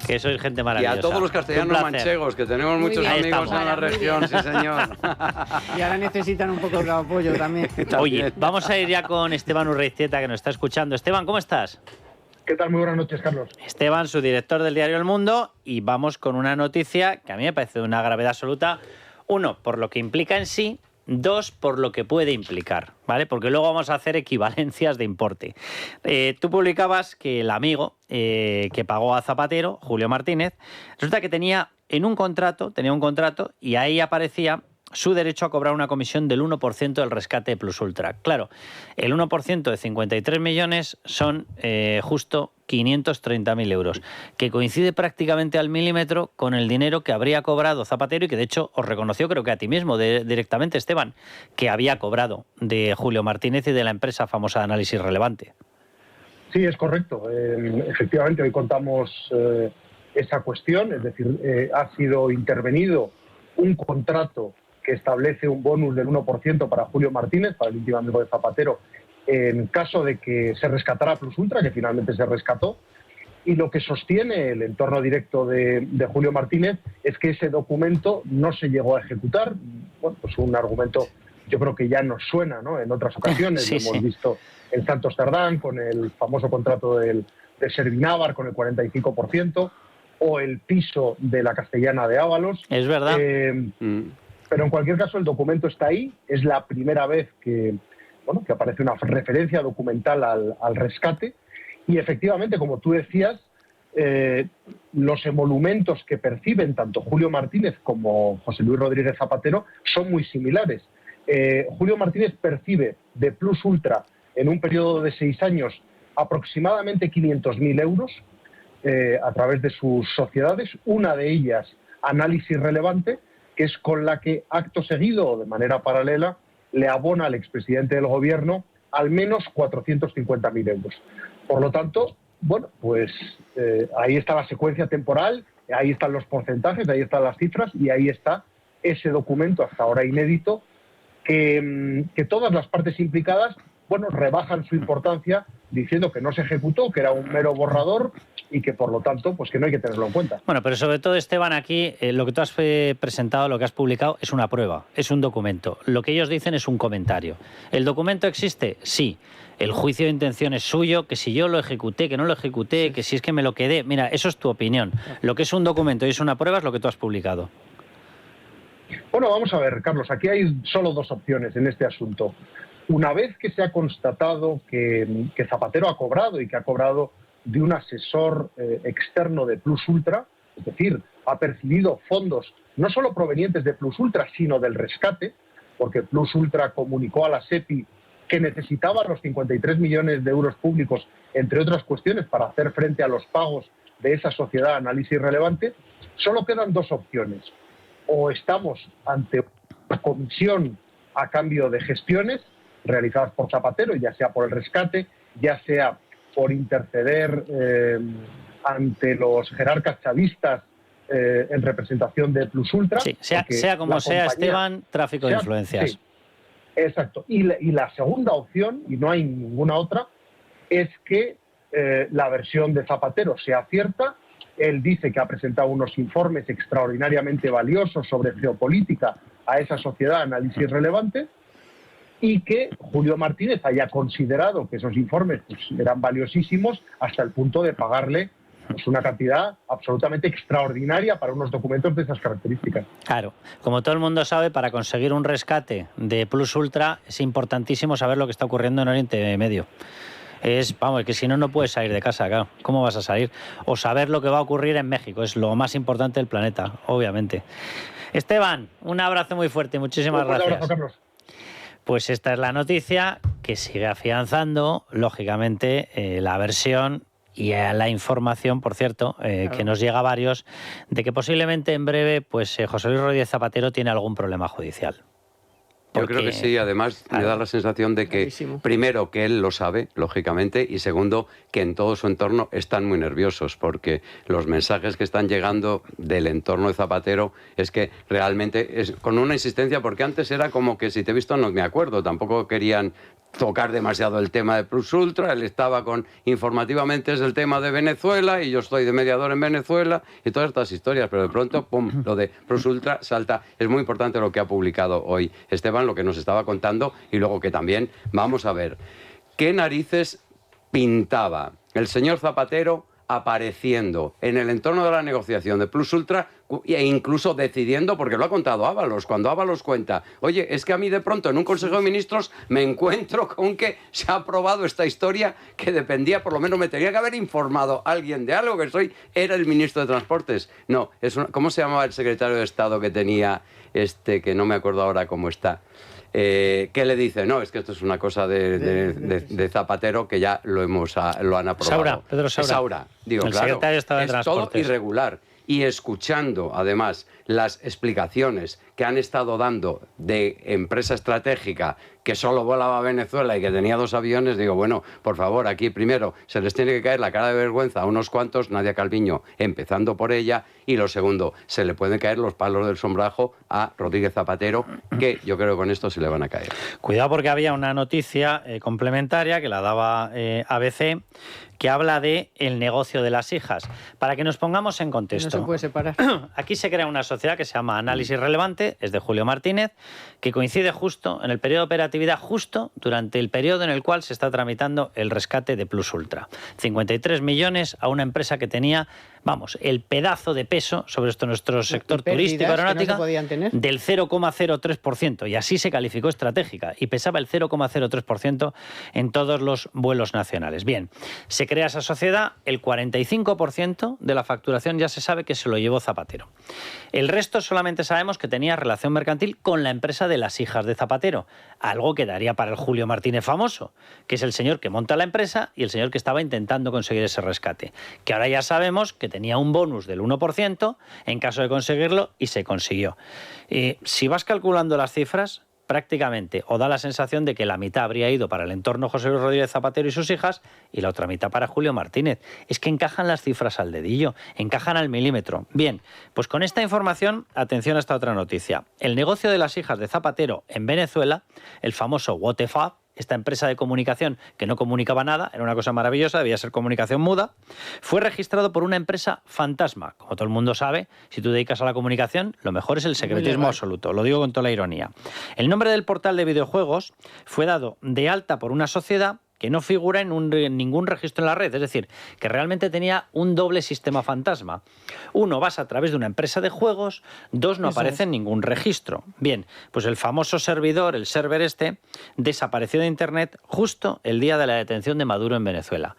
que sois gente Y maravillosa. a todos los castellanos Un placer. manchegos, que tenemos Muy muchos bien. Ahí amigos estamos. en la Muy región, bien. sí señor. Y ahora necesitan un poco de apoyo también. Oye, vamos a ir ya con Esteban Urreiztieta, que nos está escuchando. Esteban, ¿cómo estás? ¿Qué tal? Muy buenas noches, Carlos. Esteban, su director del diario El Mundo, y vamos con una noticia que a mí me parece de una gravedad absoluta. 1, por lo que implica en sí. 2, por lo que puede implicar, ¿vale? Porque luego vamos a hacer equivalencias de importe. Tú publicabas que el amigo que pagó a Zapatero, Julio Martínez, resulta que tenía un contrato y ahí aparecía su derecho a cobrar una comisión del 1% del rescate de Plus Ultra. Claro, el 1% de 53 millones son justo 530.000 euros, que coincide prácticamente al milímetro con el dinero que habría cobrado Zapatero y que de hecho os reconoció, creo que a ti mismo directamente, Esteban, que había cobrado de Julio Martínez y de la empresa famosa de análisis relevante. Sí, es correcto. Efectivamente, hoy contamos esa cuestión, es decir, ha sido intervenido un contrato que establece un bonus del 1% para Julio Martínez, para el íntimo amigo de Zapatero, en caso de que se rescatara Plus Ultra, que finalmente se rescató. Y lo que sostiene el entorno directo de Julio Martínez es que ese documento no se llegó a ejecutar. Bueno, pues un argumento yo creo que ya nos suena, ¿no? En otras ocasiones Sí, lo hemos visto en Santos Cerdán, con el famoso contrato de Servinávar con el 45%, o el piso de la Castellana de Ábalos. Es verdad. Pero en cualquier caso el documento está ahí. Es la primera vez que aparece una referencia documental al rescate. Y efectivamente, como tú decías, los emolumentos que perciben tanto Julio Martínez como José Luis Rodríguez Zapatero son muy similares. Julio Martínez percibe de Plus Ultra en un periodo de 6 años aproximadamente 500.000 euros. a través de sus sociedades, una de ellas, Análisis Relevante, que es con la que acto seguido o de manera paralela le abona al expresidente del gobierno al menos 450.000 euros. Por lo tanto, bueno, pues ahí está la secuencia temporal, ahí están los porcentajes, ahí están las cifras y ahí está ese documento hasta ahora inédito que todas las partes implicadas, bueno, rebajan su importancia diciendo que no se ejecutó, que era un mero borrador y que por lo tanto pues que no hay que tenerlo en cuenta. Bueno, pero sobre todo, Esteban, aquí lo que tú has presentado, lo que has publicado es una prueba, es un documento. Lo que ellos dicen es un comentario. ¿El documento existe? Sí. El juicio de intención es suyo, que si yo lo ejecuté, que no lo ejecuté, que si es que me lo quedé. Mira, eso es tu opinión. Lo que es un documento y es una prueba es lo que tú has publicado. Bueno, vamos a ver, Carlos, aquí hay solo dos opciones en este asunto. Una vez que se ha constatado que Zapatero ha cobrado y que ha cobrado de un asesor externo de Plus Ultra, es decir, ha percibido fondos no solo provenientes de Plus Ultra, sino del rescate, porque Plus Ultra comunicó a la SEPI que necesitaba los 53 millones de euros públicos, entre otras cuestiones, para hacer frente a los pagos de esa sociedad Análisis Relevante, solo quedan dos opciones. O estamos ante una comisión a cambio de gestiones realizadas por Zapatero, ya sea por el rescate, ya sea por interceder ante los jerarcas chavistas en representación de Plus Ultra. Sí, sea como sea, Esteban, tráfico de influencias. Sí, exacto. Y la segunda opción, y no hay ninguna otra, es que la versión de Zapatero sea cierta. Él dice que ha presentado unos informes extraordinariamente valiosos sobre geopolítica a esa sociedad Análisis Relevante y que Julio Martínez haya considerado que esos informes pues, eran valiosísimos hasta el punto de pagarle pues, una cantidad absolutamente extraordinaria para unos documentos de esas características. Claro, como todo el mundo sabe, para conseguir un rescate de Plus Ultra es importantísimo saber lo que está ocurriendo en Oriente Medio. Vamos, que si no, no puedes salir de casa, claro. ¿Cómo vas a salir? O saber lo que va a ocurrir en México, es lo más importante del planeta, obviamente. Esteban, un abrazo muy fuerte, muchísimas gracias. Un abrazo, Carlos. Pues esta es la noticia que sigue afianzando, lógicamente, la versión y la información, por cierto, que nos llega a varios, de que posiblemente en breve pues José Luis Rodríguez Zapatero tiene algún problema judicial. Yo creo que sí, además me da la sensación de que, primero, que él lo sabe, lógicamente, y segundo, que en todo su entorno están muy nerviosos, porque los mensajes que están llegando del entorno de Zapatero es que realmente es con una insistencia, porque antes era como que si te he visto no me acuerdo, tampoco querían tocar demasiado el tema de Plus Ultra, él estaba con informativamente es el tema de Venezuela y yo estoy de mediador en Venezuela y todas estas historias, pero de pronto, pum, lo de Plus Ultra salta. Es muy importante lo que ha publicado hoy Esteban, lo que nos estaba contando y luego que también vamos a ver qué narices pintaba el señor Zapatero apareciendo en el entorno de la negociación de Plus Ultra e incluso decidiendo, porque lo ha contado Ábalos, cuando Ábalos cuenta, oye, es que a mí de pronto en un Consejo de Ministros me encuentro con que se ha aprobado esta historia que dependía, por lo menos me tenía que haber informado alguien de algo, que era el ministro de Transportes. No, ¿cómo se llamaba el secretario de Estado que tenía que no me acuerdo ahora cómo está? ¿Qué le dice? No, es que esto es una cosa de Zapatero que ya lo han aprobado. Pedro Saura. Saura. Digo, el claro, secretario de Estado de Transportes. Todo irregular. Y escuchando, además, las explicaciones que han estado dando de empresa estratégica que solo volaba a Venezuela y que tenía 2 aviones, digo, bueno, por favor, aquí primero se les tiene que caer la cara de vergüenza a unos cuantos, Nadia Calviño empezando por ella, y lo segundo, se le pueden caer los palos del sombrajo a Rodríguez Zapatero, que yo creo que con esto se le van a caer. Cuidado, porque había una noticia complementaria que la daba ABC, que habla de el negocio de las hijas. Para que nos pongamos en contexto. No se puede separar. Aquí se crea una sociedad que se llama Análisis Relevante, es de Julio Martínez, que coincide justo en el periodo de operatividad, justo durante el periodo en el cual se está tramitando el rescate de Plus Ultra. 53 millones a una empresa que tenía vamos, el pedazo de peso sobre nuestro sector turístico aeronáutico del 0,03%, y así se calificó estratégica, y pesaba el 0,03% en todos los vuelos nacionales. Bien, se crea esa sociedad, el 45% de la facturación ya se sabe que se lo llevó Zapatero. El resto solamente sabemos que tenía relación mercantil con la empresa de las hijas de Zapatero, algo que daría para el Julio Martínez famoso, que es el señor que monta la empresa y el señor que estaba intentando conseguir ese rescate, que ahora ya sabemos que tenía un bonus del 1% en caso de conseguirlo, y se consiguió. Si vas calculando las cifras, prácticamente, o da la sensación de que la mitad habría ido para el entorno José Luis Rodríguez Zapatero y sus hijas, y la otra mitad para Julio Martínez. Es que encajan las cifras al dedillo, encajan al milímetro. Bien, pues con esta información, atención a esta otra noticia. El negocio de las hijas de Zapatero en Venezuela, el famoso WTF, esta empresa de comunicación que no comunicaba nada, era una cosa maravillosa, debía ser comunicación muda, fue registrado por una empresa fantasma. Como todo el mundo sabe, si tú dedicas a la comunicación, lo mejor es el secretismo absoluto, lo digo con toda la ironía. El nombre del portal de videojuegos fue dado de alta por una sociedad que no figura en ningún registro en la red, es decir, que realmente tenía un doble sistema fantasma. Uno, vas a través de una empresa de juegos, dos, no aparece en ningún registro. Bien, pues el famoso servidor, el server este, desapareció de Internet justo el día de la detención de Maduro en Venezuela.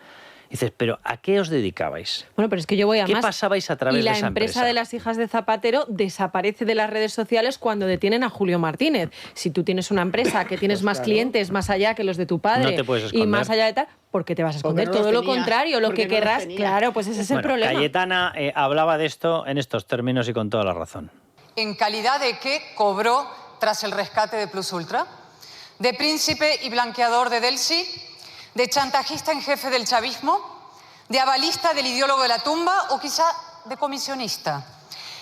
Dices, ¿pero a qué os dedicabais? Bueno, pero es que yo voy a ¿Qué más. pasabais a través de esa empresa? Y la empresa de las hijas de Zapatero desaparece de las redes sociales cuando detienen a Julio Martínez. Si tú tienes una empresa que tienes más clientes más allá que los de tu padre, no te puedes esconder, y más allá de tal, ¿por qué te vas a esconder? Todo lo contrario, lo que querrás, claro, pues ese es el problema. Cayetana hablaba de esto en estos términos y con toda la razón. ¿En calidad de qué cobró tras el rescate de Plus Ultra? ¿De príncipe y blanqueador de Delcy? ¿De chantajista en jefe del chavismo? ¿De avalista del ideólogo de la tumba o quizá de comisionista?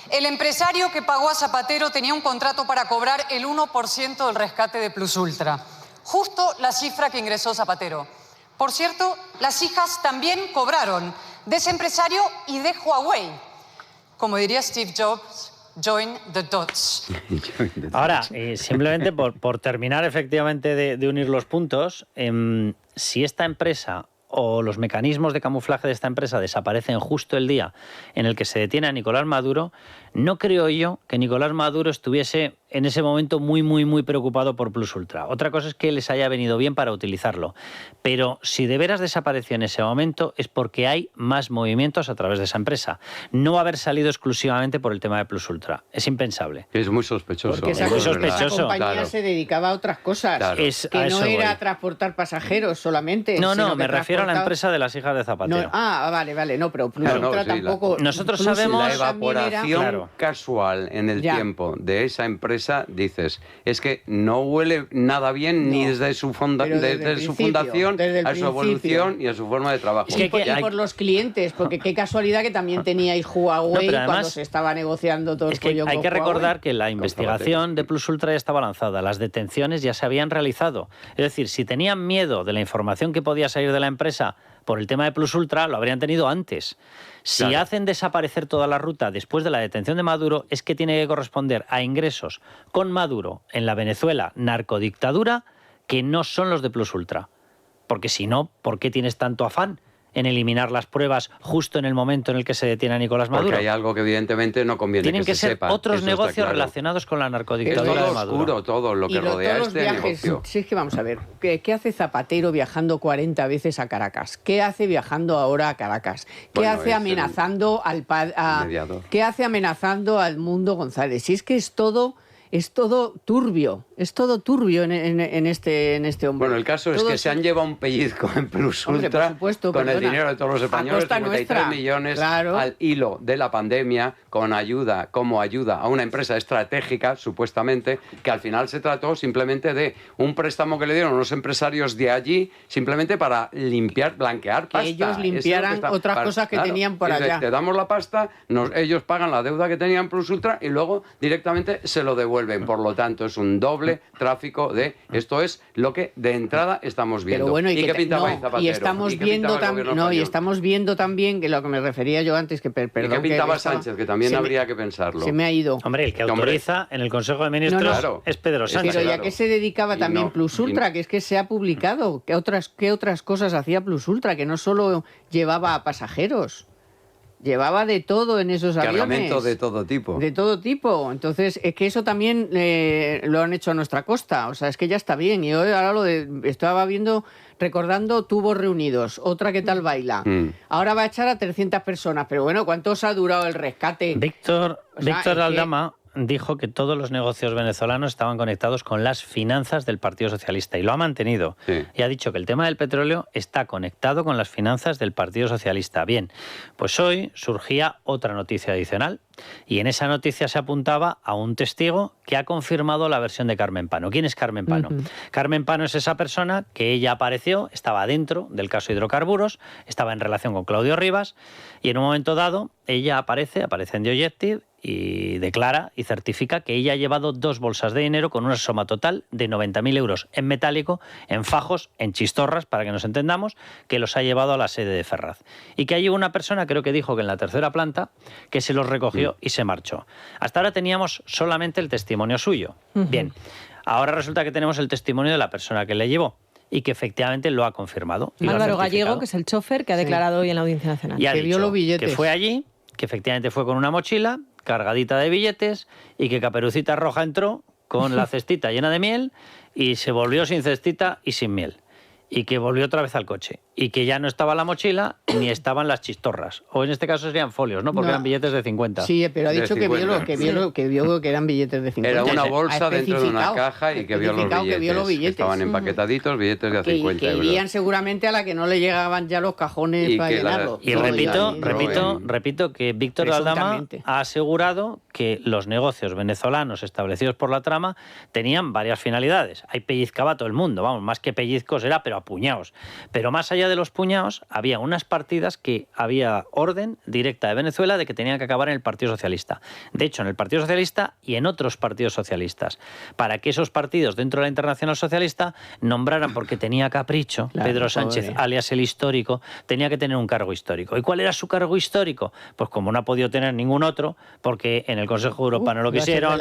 El empresario que pagó a Zapatero tenía un contrato para cobrar el 1% del rescate de Plus Ultra, justo la cifra que ingresó Zapatero. Por cierto, las hijas también cobraron de ese empresario y de Huawei. Como diría Steve Jobs, join the dots. Ahora, simplemente por terminar efectivamente de unir los puntos, si esta empresa o los mecanismos de camuflaje de esta empresa desaparecen justo el día en el que se detiene a Nicolás Maduro, no creo yo que Nicolás Maduro estuviese en ese momento muy preocupado por Plus Ultra. Otra cosa es que les haya venido bien para utilizarlo. Pero si de veras desapareció en ese momento es porque hay más movimientos a través de esa empresa. No haber salido exclusivamente por el tema de Plus Ultra. Es impensable. Es muy sospechoso. Porque esa compañía se dedicaba a otras cosas. Claro. Que no era a transportar pasajeros solamente. No, me refiero a la empresa de las hijas de Zapatero. Vale. No, pero Plus Ultra tampoco. Nosotros sabemos la evaporación casual en el tiempo de esa empresa, dices, es que no huele nada bien ni desde su fundación a su evolución y a su forma de trabajo. Y por los clientes, porque qué casualidad que también teníais Huawei cuando se estaba negociando todo el pollo. Hay que recordar que la investigación de Plus Ultra ya estaba lanzada, las detenciones ya se habían realizado. Es decir, si tenían miedo de la información que podía salir de la empresa por el tema de Plus Ultra, lo habrían tenido antes. Si hacen desaparecer toda la ruta después de la detención de Maduro, es que tiene que corresponder a ingresos con Maduro en la Venezuela narcodictadura que no son los de Plus Ultra. Porque si no, ¿por qué tienes tanto afán en eliminar las pruebas justo en el momento en el que se detiene a Nicolás Maduro? Porque hay algo que evidentemente no conviene Tienen que se sepa. Tienen que ser otros negocios relacionados con la narcodictadura de Maduro. Oscuro, todo lo que rodea este negocio. Sí, es que vamos a ver, ¿qué hace Zapatero viajando 40 veces a Caracas? ¿Qué hace viajando ahora a Caracas? ¿Qué hace amenazando ¿Qué hace amenazando al Mundo González? Si es que es todo turbio, en este hombre. Bueno, el caso es que se han llevado un pellizco en Plus Ultra con el dinero de todos los españoles, 53 millones al hilo de la pandemia, como ayuda a una empresa estratégica, supuestamente, que al final se trató simplemente de un préstamo que le dieron unos empresarios de allí, simplemente para blanquear pasta. Que ellos limpiaran otras cosas que tenían por allá. Te damos la pasta, ellos pagan la deuda que tenían Plus Ultra y luego directamente se lo devuelven. Por lo tanto, es un doble tráfico de... Esto es lo que de entrada estamos viendo. Pero bueno, ¿Y qué pintaba Zapatero? Y estamos viendo también, que lo que me refería yo antes, que perdón... ¿Y qué pintaba Sánchez? Que también habría que pensarlo. Se me ha ido. Hombre, el que autoriza en el Consejo de Ministros es Pedro Sánchez. Pero ¿y a qué se dedicaba también Plus Ultra? Que es que se ha publicado. ¿Qué otras cosas hacía Plus Ultra? Que no solo llevaba a pasajeros. Llevaba de todo en esos aviones. Cargamento de todo tipo. De todo tipo. Entonces, es que eso también lo han hecho a nuestra costa. O sea, es que ya está bien. Y hoy ahora estaba recordando tubos reunidos. Otra que tal baila. Ahora va a echar a 300 personas. Pero bueno, ¿cuánto os ha durado el rescate? Víctor Aldama dijo que todos los negocios venezolanos estaban conectados con las finanzas del Partido Socialista y lo ha mantenido. Sí. Y ha dicho que el tema del petróleo está conectado con las finanzas del Partido Socialista. Bien, pues hoy surgía otra noticia adicional y en esa noticia se apuntaba a un testigo que ha confirmado la versión de Carmen Pano. ¿Quién es Carmen Pano? Carmen Pano es esa persona que ella apareció, estaba dentro del caso Hidrocarburos, estaba en relación con Claudio Rivas y en un momento dado ella aparece en The Objective y declara y certifica que ella ha llevado 2 bolsas de dinero con una suma total de 90.000 euros en metálico, en fajos, en chistorras, para que nos entendamos, que los ha llevado a la sede de Ferraz. Y que hay una persona, creo que dijo que en la 3ª planta, que se los recogió y se marchó. Hasta ahora teníamos solamente el testimonio suyo. Bien, ahora resulta que tenemos el testimonio de la persona que le llevó y que efectivamente lo ha confirmado. Álvaro Gallego, que es el chofer que ha declarado hoy en la Audiencia Nacional. Y ha dicho que fue allí, que efectivamente fue con una mochila cargadita de billetes y que Caperucita Roja entró con la cestita llena de miel y se volvió sin cestita y sin miel. Y que volvió otra vez al coche. Y que ya no estaba la mochila ni estaban las chistorras. O en este caso serían folios, ¿no? Porque eran billetes de 50. Sí, pero ha dicho que vio que eran billetes de 50. Era una bolsa dentro de una caja y que vio los billetes. Estaban empaquetaditos, billetes de 50 euros. Que irían seguramente a la que no le llegaban ya los cajones para llenarlo. Y repito que Víctor Aldama ha asegurado que los negocios venezolanos establecidos por la trama tenían varias finalidades. Ahí pellizcaba todo el mundo, vamos, más que pellizcos era, pero a puñados. Pero más allá de los puñados, había unas partidas que había orden directa de Venezuela de que tenían que acabar en el Partido Socialista. De hecho, en el Partido Socialista y en otros partidos socialistas. Para que esos partidos dentro de la Internacional Socialista nombraran, porque tenía capricho, claro, Pedro Sánchez, alias el histórico, tenía que tener un cargo histórico. ¿Y cuál era su cargo histórico? Pues como no ha podido tener ningún otro, porque en el Consejo de Europa no lo quisieron,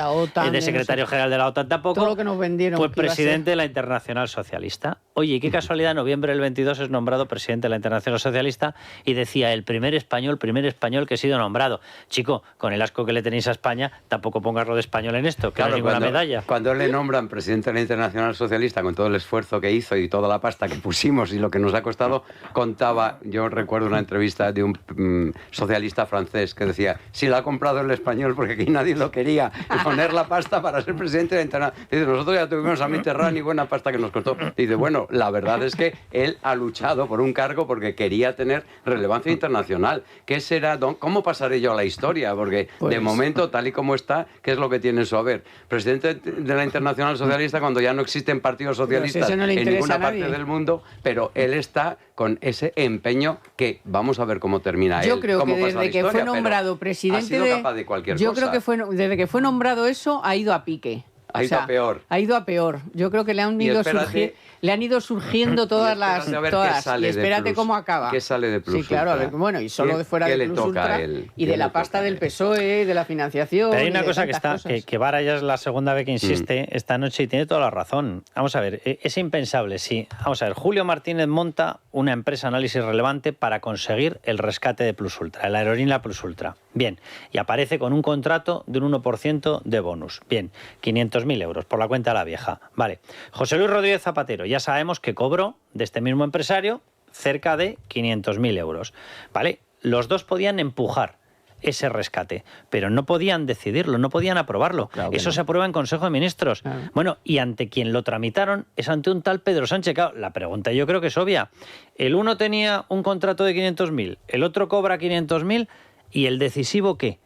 de secretario general de la OTAN tampoco, todo lo que nos vendieron, pues presidente de la Internacional Socialista. Oye, qué casualidad, en noviembre del 22 es nombrado presidente de la Internacional Socialista y decía, el primer español que ha sido nombrado. Chico, con el asco que le tenéis a España, tampoco pongas lo de español en esto, que claro, no hay ninguna medalla. Cuando le nombran presidente de la Internacional Socialista, con todo el esfuerzo que hizo y toda la pasta que pusimos y lo que nos ha costado, contaba, yo recuerdo una entrevista de un socialista francés que decía, si lo ha comprado el español porque aquí nadie lo quería, y poner la pasta para ser presidente de la Internacional. Dice, nosotros ya tuvimos a Mitterrand y buena pasta que nos costó. Dice, bueno, la verdad es que él ha luchado por un cargo porque quería tener relevancia internacional. ¿Qué será? ¿Cómo pasaré yo a la historia? Porque de momento, tal y como está, ¿qué es lo que tiene su haber? Presidente de la Internacional Socialista cuando ya no existen partidos socialistas en ninguna parte del mundo, pero él está con ese empeño que vamos a ver cómo termina él. Yo creo que desde que fue nombrado presidente de cualquier cosa. Yo creo que desde que fue nombrado eso ha ido a pique. Ha ido a peor. Ha ido a peor. Yo creo que le han ido surgiendo todas las... Y espérate cómo acaba. ¿Qué sale de Plus? Sí, claro. A ver, bueno, y solo de fuera de Plus Ultra y de la pasta del PSOE, de la financiación... Pero hay una cosa que Vara ya es la segunda vez que insiste esta noche y tiene toda la razón. Vamos a ver, es impensable, sí. Vamos a ver, Julio Martínez monta una empresa análisis relevante para conseguir el rescate de Plus Ultra, la aerolínea Plus Ultra. Bien, y aparece con un contrato de un 1% de bonus. Bien, 500.000 euros por la cuenta de la vieja. Vale. José Luis Rodríguez Zapatero, ya sabemos que cobró de este mismo empresario cerca de 500.000 euros. Vale, los dos podían empujar ese rescate, pero no podían decidirlo, no podían aprobarlo. Claro eso no. Se aprueba en Consejo de Ministros. Claro. Bueno, y ante quien lo tramitaron es ante un tal Pedro Sánchez. Claro, la pregunta yo creo que es obvia. El uno tenía un contrato de 500.000, el otro cobra 500.000, ¿y el decisivo qué?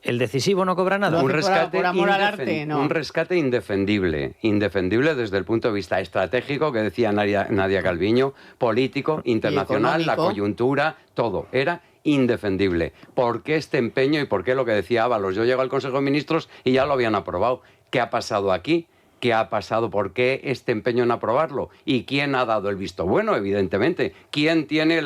El decisivo no cobra nada. Un rescate, por amor al arte, no. Un rescate indefendible desde el punto de vista estratégico, que decía Nadia Calviño, político, internacional, la coyuntura, todo. Era indefendible. ¿Por qué este empeño y por qué lo que decía Ábalos? Yo llego al Consejo de Ministros y ya lo habían aprobado. ¿Qué ha pasado aquí? ¿Qué ha pasado? ¿Por qué este empeño en aprobarlo? ¿Y quién ha dado el visto bueno? Evidentemente. ¿Quién tiene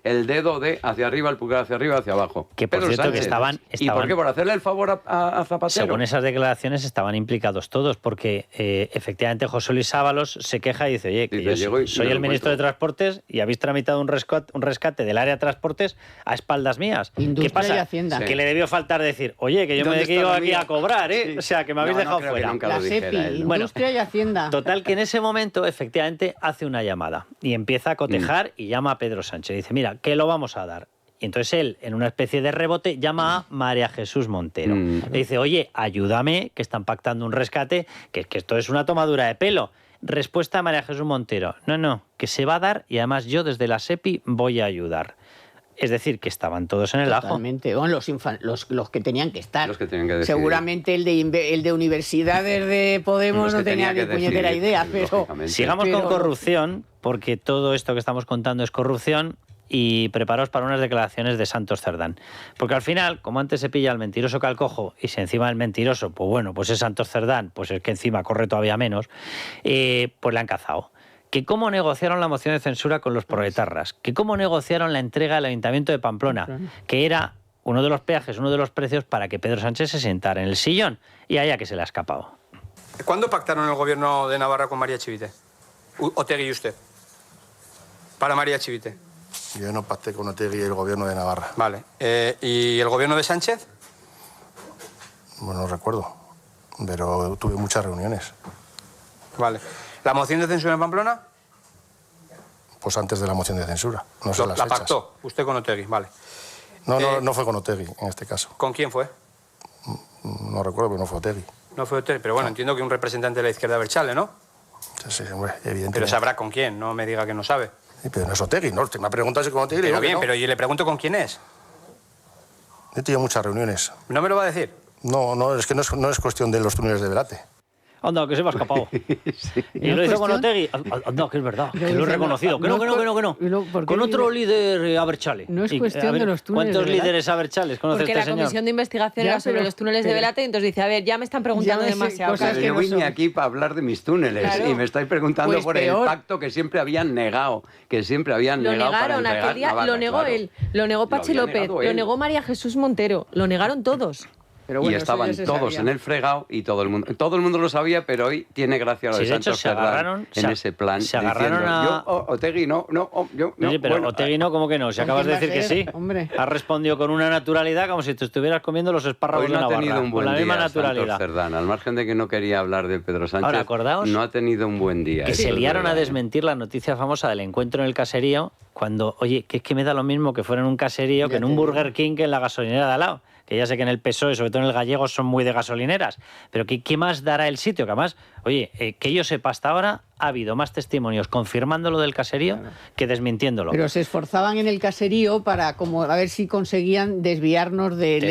el dedo de hacia arriba, el pulgar hacia arriba, hacia abajo? Que por Pedro cierto Sánchez. que estaban... ¿Y por qué? Por hacerle el favor a Zapatero. Según esas declaraciones estaban implicados todos, porque efectivamente José Luis Ábalos se queja y dice, oye, que yo soy el ministro de Transportes y habéis tramitado un rescate del área de transportes a espaldas mías. Industria ¿Qué pasa? y Hacienda. Que le debió faltar decir, oye, que yo me he ido aquí a cobrar, ¿eh? Sí. O sea, que me habéis dejado fuera. La SEPI, Industria y Hacienda. Total, que en ese momento efectivamente hace una llamada y empieza a cotejar y llama a Pedro Sánchez. Dice, mira, ¿qué lo vamos a dar? Y entonces él, en una especie de rebote, llama a María Jesús Montero. Le dice, oye, ayúdame, que están pactando un rescate, que esto es una tomadura de pelo. Respuesta de María Jesús Montero, no, que se va a dar y además yo desde la SEPI voy a ayudar. Es decir, que estaban todos en el ajo. Totalmente. Bueno, los que tenían que estar. Los que tenían que decidir. Seguramente el de universidades de Podemos no tenía ni puñetera idea, pero... Sigamos con corrupción, porque todo esto que estamos contando es corrupción, y preparaos para unas declaraciones de Santos Cerdán. Porque al final, como antes se pilla al mentiroso que al cojo, y si encima el mentiroso, pues bueno, pues es Santos Cerdán, pues es que encima corre todavía menos, pues le han cazado. Que cómo negociaron la moción de censura con los proetarras, que cómo negociaron la entrega del Ayuntamiento de Pamplona, que era uno de los peajes, uno de los precios para que Pedro Sánchez se sentara en el sillón, y allá que se le ha escapado. ¿Cuándo pactaron el gobierno de Navarra con María Chivite? Otegi y usted. Para María Chivite. Yo no pacté con Otegi y el gobierno de Navarra. Vale. ¿Y el gobierno de Sánchez? Bueno, no recuerdo, pero tuve muchas reuniones. Vale. ¿La moción de censura en Pamplona? Pues antes de la moción de censura, no sé las La fechas. pactó usted con Otegi, vale. No fue con Otegi en este caso. ¿Con quién fue? No recuerdo, pero no fue Otegi. No fue Otegi, pero bueno, entiendo que un representante de la izquierda Berchale, ¿no? Sí, hombre, evidentemente. Pero sabrá con quién, no me diga que no sabe. Sí, pero no es Otegi, ¿no? Usted me ha preguntado si con Otegi. Pero bien, no. pero yo le pregunto con quién es. He tenido muchas reuniones. ¿No me lo va a decir? No, es que no es cuestión de los túneles de Velate. Anda, que se me ha escapado. Sí. Y lo hizo con Otegi. Anda, que es verdad, que lo he reconocido. Que no. Con otro líder Abertzale. No es cuestión de los túneles. ¿Cuántos líderes Abertzales conoce Porque este la señor? comisión de investigación era sobre los túneles de Velate, y entonces dice, a ver, ya me están preguntando demasiado. Pero yo vine aquí para hablar de mis túneles, claro, y me estáis preguntando pues por el pacto que siempre habían negado. Lo negaron aquel día, Navarra, lo negó claro. Él, lo negó Pachi López, lo negó María Jesús Montero, lo negaron todos. Pero bueno, y estaban todos en el fregado y todo el mundo lo sabía, pero hoy tiene gracia lo de Santos Cerdán en ese plan. Se agarraron diciendo, yo, Otegi no, yo no. Oye, pero bueno, Otegi no, ¿cómo que no? Si acabas de decir que sí. Hombre. Has respondido con una naturalidad como si te estuvieras comiendo los espárragos de Navarra. No ha tenido un buen con la misma día naturalidad. Santos Cerdán, al margen de que no quería hablar de Pedro Sánchez. Ahora, acordaos no ha tenido un buen día. Que se liaron a desmentir la noticia famosa del encuentro en el caserío cuando, oye, que es que me da lo mismo que fuera en un caserío que en un Burger King que en la gasolinera de al lado. Que ya sé que en el PSOE, sobre todo en el gallego, son muy de gasolineras, pero ¿qué más dará el sitio? Que además, oye, que yo sepa hasta ahora, ha habido más testimonios confirmando lo del caserío que desmintiéndolo. Pero se esforzaban en el caserío para como a ver si conseguían desviarnos del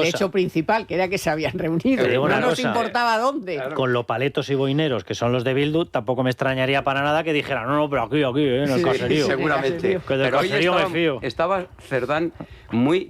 hecho principal, que era que se habían reunido. No nos importaba dónde. Claro. Con los paletos y boineros, que son los de Bildu, tampoco me extrañaría para nada que dijeran, no, pero aquí, en el caserío. Seguramente. Que del caserío me fío. Estaba Cerdán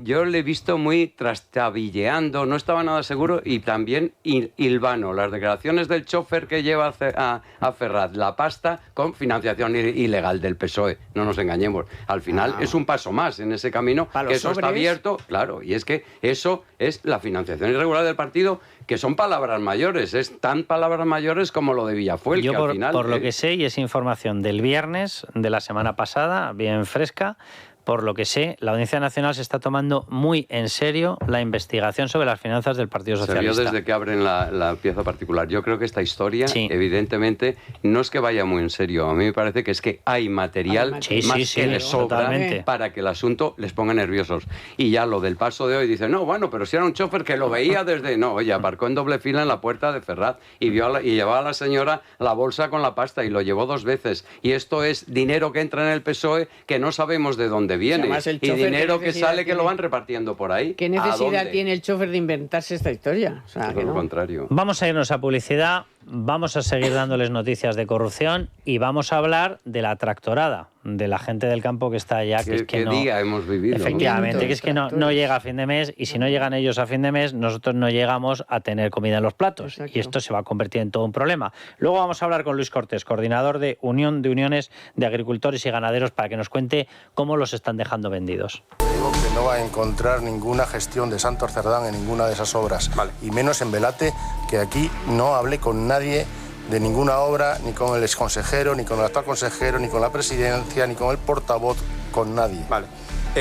yo le he visto muy trastabilleando, no estaba nada seguro, y también hilvano. Las declaraciones del chofer que lleva a Ferraz, la pasta con financiación ilegal del PSOE, no nos engañemos. Al final es un paso más en ese camino, que eso está abierto, claro, y es que eso es la financiación irregular del partido, que son palabras mayores, es tan palabras mayores como lo de Villafuel, yo que al final... por lo que sé, y es información del viernes de la semana pasada, bien fresca, por lo que sé, la Audiencia Nacional se está tomando muy en serio la investigación sobre las finanzas del Partido Socialista. Se vio desde que abren la pieza particular. Yo creo que esta historia, evidentemente, no es que vaya muy en serio. A mí me parece que es que hay material más que les sobra para que el asunto les ponga nerviosos. Y ya lo del paso de hoy, dice, no, bueno, pero si era un chofer que lo veía desde... No, oye, aparcó en doble fila en la puerta de Ferraz y llevaba a la señora la bolsa con la pasta y lo llevó 2 veces. Y esto es dinero que entra en el PSOE que no sabemos de dónde viene, y dinero que sale que lo van repartiendo por ahí. ¿Qué necesidad tiene el chofer de inventarse esta historia? O sea, todo lo contrario. Vamos a irnos a publicidad vamos a seguir dándoles noticias de corrupción y vamos a hablar de la tractorada, de la gente del campo que está allá. ¿Qué día hemos vivido? Efectivamente, que es que no llega a fin de mes, y si no llegan ellos a fin de mes, nosotros no llegamos a tener comida en los platos. Exacto. Y esto se va a convertir en todo un problema. Luego vamos a hablar con Luis Cortés, coordinador de Unión de Uniones de Agricultores y Ganaderos, para que nos cuente cómo los están dejando vendidos. Digo que no va a encontrar ninguna gestión de Santos Cerdán en ninguna de esas obras, y menos en Velate, que aquí no hablé con nadie de ninguna obra, ni con el exconsejero, ni con el actual consejero, ni con la presidencia, ni con el portavoz, con nadie. Vale.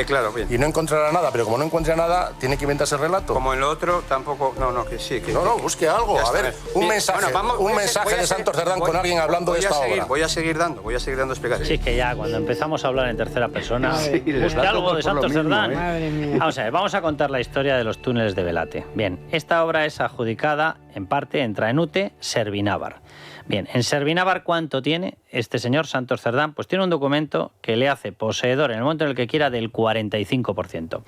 Claro, bien. Y no encontrará nada, pero como no encuentra nada, tiene que inventarse el relato. Como en lo otro, tampoco... No, que sí. No, busque algo. A ver, un mensaje, de Santos Cerdán con alguien hablando de esta obra. Voy a seguir dando explicaciones. Sí, es que ya cuando empezamos a hablar en tercera persona, busque algo de Santos Cerdán. Madre mía. Vamos a ver, vamos a contar la historia de los túneles de Velate. Bien, esta obra es adjudicada, en parte, en Traenute, Servinávar. Bien, en Servinávar, ¿cuánto tiene este señor Santos Cerdán? Pues tiene un documento que le hace poseedor en el momento en el que quiera del 45%.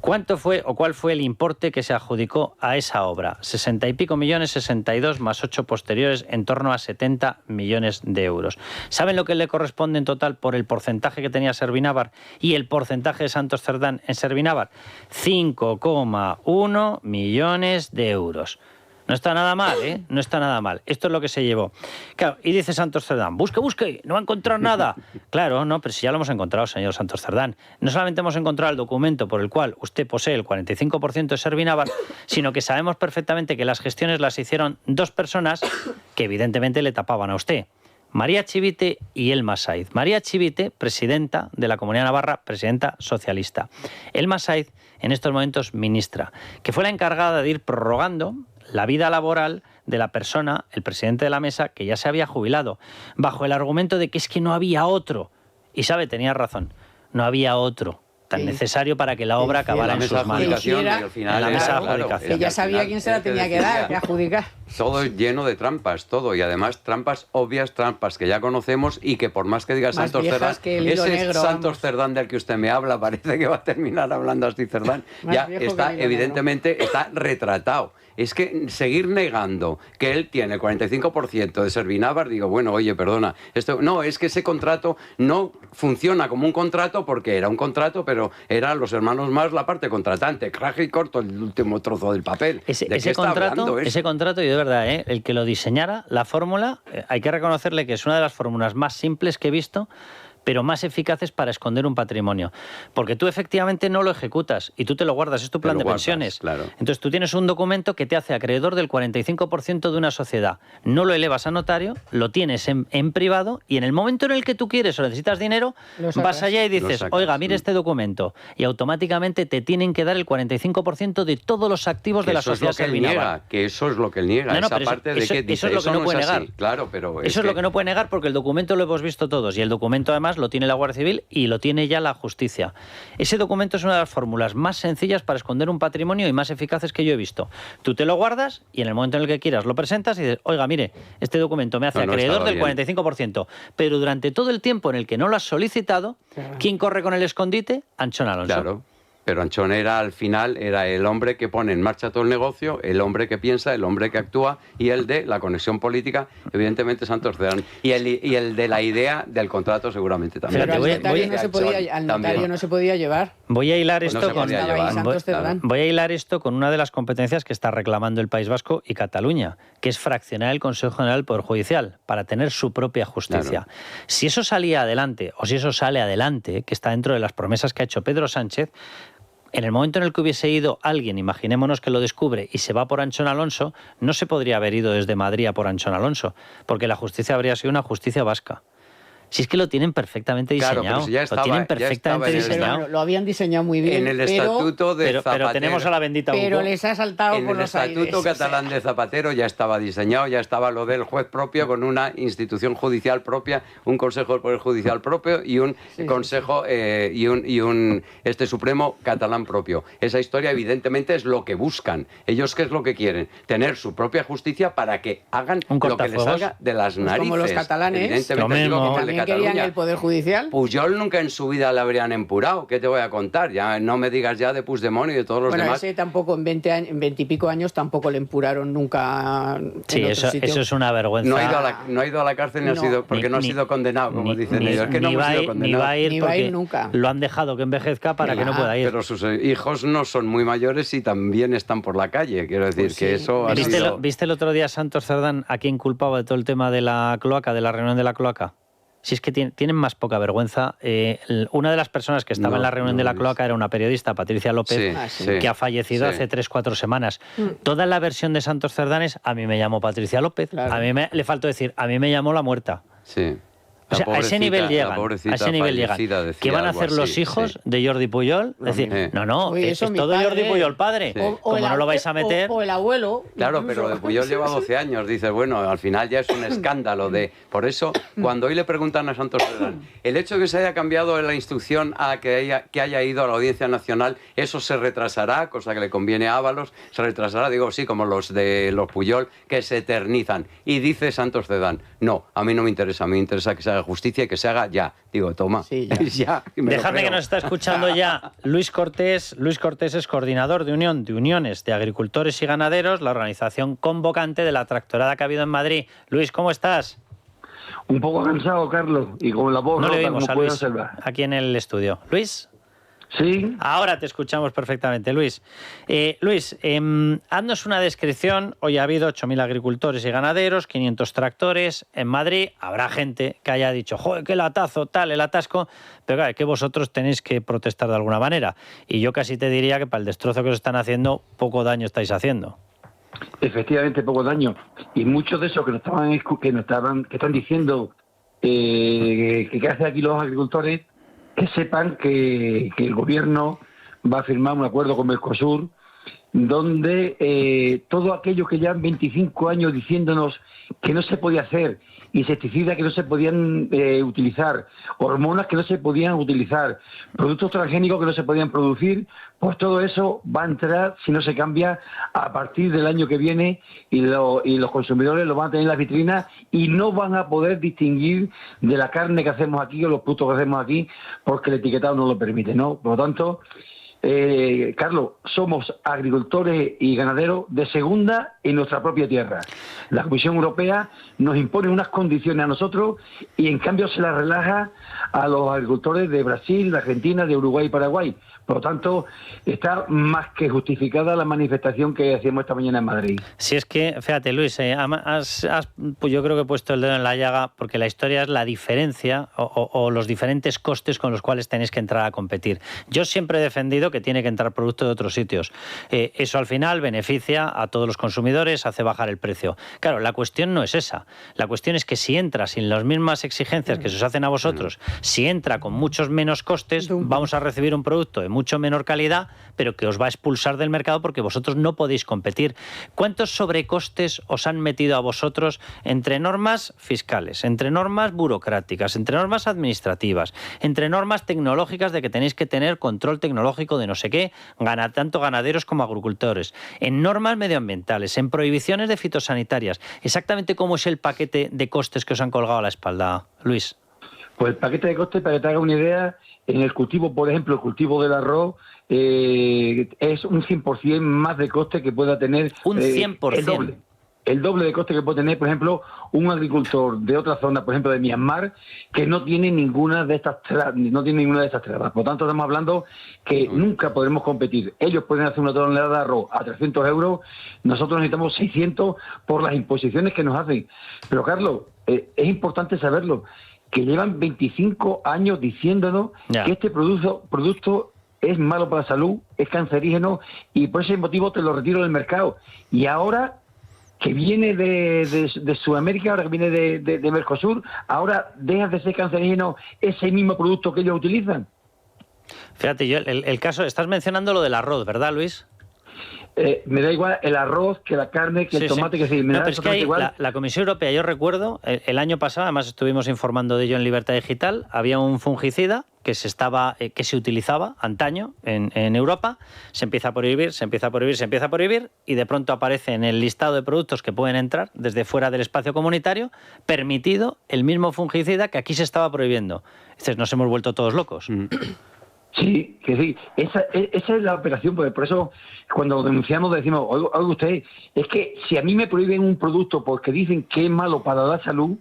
¿Cuánto fue o cuál fue el importe que se adjudicó a esa obra? 60 y pico millones, 62 más 8 posteriores, en torno a 70 millones de euros. ¿Saben lo que le corresponde en total por el porcentaje que tenía Servinávar y el porcentaje de Santos Cerdán en Servinávar? 5,1 millones de euros. No está nada mal, ¿eh? No está nada mal. Esto es lo que se llevó. Claro, y dice Santos Cerdán, busque, no va a encontrar nada. Claro, no, pero si ya lo hemos encontrado, señor Santos Cerdán. No solamente hemos encontrado el documento por el cual usted posee el 45% de Servinávar, sino que sabemos perfectamente que las gestiones las hicieron dos personas que evidentemente le tapaban a usted. María Chivite y Elma Saiz. María Chivite, presidenta de la Comunidad de Navarra, presidenta socialista. Elma Saiz, en estos momentos, ministra, que fue la encargada de ir prorrogando la vida laboral de la persona, el presidente de la mesa, que ya se había jubilado, bajo el argumento de que es que no había otro. Y sabe, tenía razón, no había otro tan necesario para que la obra acabara en sus manos. Y al final la mesa de adjudicación. Que ya sabía quién se la tenía que dar, que adjudicar. Todo lleno de trampas, todo. Y además trampas obvias, trampas que ya conocemos y que por más que diga Santos Cerdán, ese Santos Cerdán del que usted me habla, parece que va a terminar hablando así Cerdán, ya está, evidentemente, está retratado. Es que seguir negando que él tiene el 45% de Servinávar, digo, bueno, oye, perdona, no, es que ese contrato no funciona como un contrato porque era un contrato, pero eran los hermanos más la parte contratante. Craje y corto el último trozo del papel. Ese contrato, y de verdad, el que lo diseñara, la fórmula, hay que reconocerle que es una de las fórmulas más simples que he visto, pero más eficaces para esconder un patrimonio. Porque tú efectivamente no lo ejecutas y tú te lo guardas, es tu plan de pensiones. Claro. Entonces tú tienes un documento que te hace acreedor del 45% de una sociedad. No lo elevas a notario, lo tienes en privado y en el momento en el que tú quieres o necesitas dinero, vas allá y dices, oiga, mire este documento. Y automáticamente te tienen que dar el 45% de todos los activos de la sociedad Servinávar. Que eso es lo que él niega. Esa parte de que dice, eso es lo que no puede negar. Claro, pero eso es lo que no puede negar porque el documento lo hemos visto todos y el documento además lo tiene la Guardia Civil y lo tiene ya la justicia. Ese documento es una de las fórmulas más sencillas para esconder un patrimonio y más eficaces que yo he visto. Tú te lo guardas y en el momento en el que quieras lo presentas y dices, oiga, mire, este documento me hace acreedor del 45%, pero durante todo el tiempo en el que no lo has solicitado, ¿quién corre con el escondite? Anchón Alonso. Claro. Pero Anchón al final era el hombre que pone en marcha todo el negocio, el hombre que piensa, el hombre que actúa y el de la conexión política, evidentemente Santos Cerdán. Y el de la idea del contrato seguramente también. Pero al notario no se podía llevar. Voy a hilar esto con una de las competencias que está reclamando el País Vasco y Cataluña, que es fraccionar el Consejo General del Poder Judicial para tener su propia justicia. Claro. Si eso salía adelante, o si eso sale adelante, que está dentro de las promesas que ha hecho Pedro Sánchez, en el momento en el que hubiese ido alguien, imaginémonos que lo descubre y se va por Anchón Alonso, no se podría haber ido desde Madrid a por Anchón Alonso, porque la justicia habría sido una justicia vasca. Si es que lo tienen perfectamente diseñado. Claro, si lo tienen perfectamente diseñado. Lo habían diseñado muy bien. En el estatuto de Zapatero. Pero tenemos a la bendita Hugo. Pero les ha saltado por los aires. En el estatuto catalán de Zapatero ya estaba diseñado, ya estaba lo del juez propio con una institución judicial propia, un consejo del Poder Judicial propio y un consejo y un Supremo catalán propio. Esa historia evidentemente es lo que buscan. Ellos, ¿qué es lo que quieren? Tener su propia justicia para que hagan lo que les salga de las narices. Como los catalanes. Evidentemente, también querían el Poder Judicial. Pujol nunca en su vida le habrían empurado. ¿Qué te voy a contar? Ya no me digas ya de Puigdemont y de todos los demás. Bueno, ese tampoco, en 20 y pico años, tampoco le empuraron nunca. Sí, eso es una vergüenza. No ha ido a la cárcel porque no ha sido condenado, como dicen ellos. Es que no ha sido condenado. Ni va a ir nunca. Lo han dejado que envejezca para que no pueda ir. Pero sus hijos no son muy mayores y también están por la calle. Quiero decir que eso ha sido... ¿Viste el otro día Santos Cerdán a quién culpaba de todo el tema de la cloaca, de la reunión de la cloaca? Si es que tienen más poca vergüenza. Una de las personas que estaba en la reunión de la cloaca era una periodista, Patricia López, que ha fallecido hace 3-4 semanas. Toda la versión de Santos Cerdán es: a mí me llamó Patricia López, a mí le faltó decir, a mí me llamó la muerta. Sí. O sea, a ese nivel llegan. ¿Qué van a hacer los hijos de Jordi Pujol? Es decir, no, es todo Jordi Pujol padre. Como no lo vais a meter... O el abuelo. Claro, pero de Pujol lleva 12 años. Dices, bueno, al final ya es un escándalo. Por eso, cuando hoy le preguntan a Santos Cerdán, el hecho de que se haya cambiado la instrucción a que haya ido a la Audiencia Nacional, eso se retrasará, cosa que le conviene a Ábalos, se retrasará, digo, sí, como los de los Pujol, que se eternizan. Y dice Santos Cerdán, no, a mí no me interesa, a mí me interesa que se haga justicia y que se haga ya. Digo, toma. Sí, ya. Dejadme que nos está escuchando ya Luis Cortés. Luis Cortés es coordinador de Uniones de Agricultores y Ganaderos, la organización convocante de la tractorada que ha habido en Madrid. Luis, ¿cómo estás? Un poco cansado, Carlos, y con la voz no rota, le oímos como a Luis aquí en el estudio. ¿Luis? Sí. Ahora te escuchamos perfectamente, Luis. Luis, haznos una descripción. Hoy ha habido 8.000 agricultores y ganaderos, 500 tractores en Madrid. Habrá gente que haya dicho, joder, qué latazo, tal, el atasco. Pero claro, que vosotros tenéis que protestar de alguna manera. Y yo casi te diría que para el destrozo que os están haciendo, poco daño estáis haciendo. Efectivamente, poco daño. Y muchos de esos que están diciendo que hacen aquí los agricultores, que sepan que el gobierno va a firmar un acuerdo con Mercosur donde todo aquello que llevan 25 años diciéndonos que no se podía hacer, insecticidas que no se podían utilizar, hormonas que no se podían utilizar, productos transgénicos que no se podían producir, pues todo eso va a entrar, si no se cambia, a partir del año que viene y los consumidores lo van a tener en las vitrinas y no van a poder distinguir de la carne que hacemos aquí o los productos que hacemos aquí porque el etiquetado no lo permite, ¿no? Por lo tanto, Carlos, somos agricultores y ganaderos de segunda en nuestra propia tierra. La Comisión Europea nos impone unas condiciones a nosotros y en cambio se las relaja a los agricultores de Brasil, de Argentina, de Uruguay y Paraguay. Por lo tanto, está más que justificada la manifestación que hacíamos esta mañana en Madrid. Si es que, fíjate, Luis, pues yo creo que he puesto el dedo en la llaga porque la historia es la diferencia o los diferentes costes con los cuales tenéis que entrar a competir. Yo siempre he defendido que tiene que entrar producto de otros sitios. Eso al final beneficia a todos los consumidores, hace bajar el precio. Claro, la cuestión no es esa. La cuestión es que si entra sin las mismas exigencias que se os hacen a vosotros, si entra con muchos menos costes, vamos a recibir un producto de mucho menor calidad, pero que os va a expulsar del mercado porque vosotros no podéis competir. ¿Cuántos sobrecostes os han metido a vosotros entre normas fiscales, entre normas burocráticas, entre normas administrativas, entre normas tecnológicas de que tenéis que tener control tecnológico de no sé qué, tanto ganaderos como agricultores, en normas medioambientales, en prohibiciones de fitosanitarias? Exactamente cómo es el paquete de costes que os han colgado a la espalda, Luis. Pues el paquete de costes, para que te haga una idea, en el cultivo, por ejemplo, el cultivo del arroz es un 100% más de coste que pueda tener. Un 100%. El doble de coste que puede tener, por ejemplo, un agricultor de otra zona, por ejemplo, de Myanmar, que no tiene ninguna de estas trabas. Por tanto, estamos hablando que nunca podremos competir. Ellos pueden hacer una tonelada de arroz a 300 euros, nosotros necesitamos 600 por las imposiciones que nos hacen. Pero, Carlos, es importante saberlo, que llevan 25 años diciéndonos que este producto es malo para la salud, es cancerígeno, y por ese motivo te lo retiro del mercado. Y ahora que viene de Sudamérica, ahora que viene de Mercosur, ahora dejas de ser cancerígeno ese mismo producto que ellos utilizan. Fíjate, yo el caso, estás mencionando lo del arroz, ¿verdad, Luis? me da igual el arroz, que la carne, que el tomate, que sí, me da exactamente igual. La Comisión Europea, yo recuerdo, el año pasado, además estuvimos informando de ello en Libertad Digital, había un fungicida que se utilizaba antaño en Europa, se empieza a prohibir, y de pronto aparece en el listado de productos que pueden entrar desde fuera del espacio comunitario, permitido el mismo fungicida que aquí se estaba prohibiendo. Entonces nos hemos vuelto todos locos. Sí, que sí. Esa es la operación, porque por eso cuando lo denunciamos decimos, oiga usted, es que si a mí me prohíben un producto porque dicen que es malo para la salud,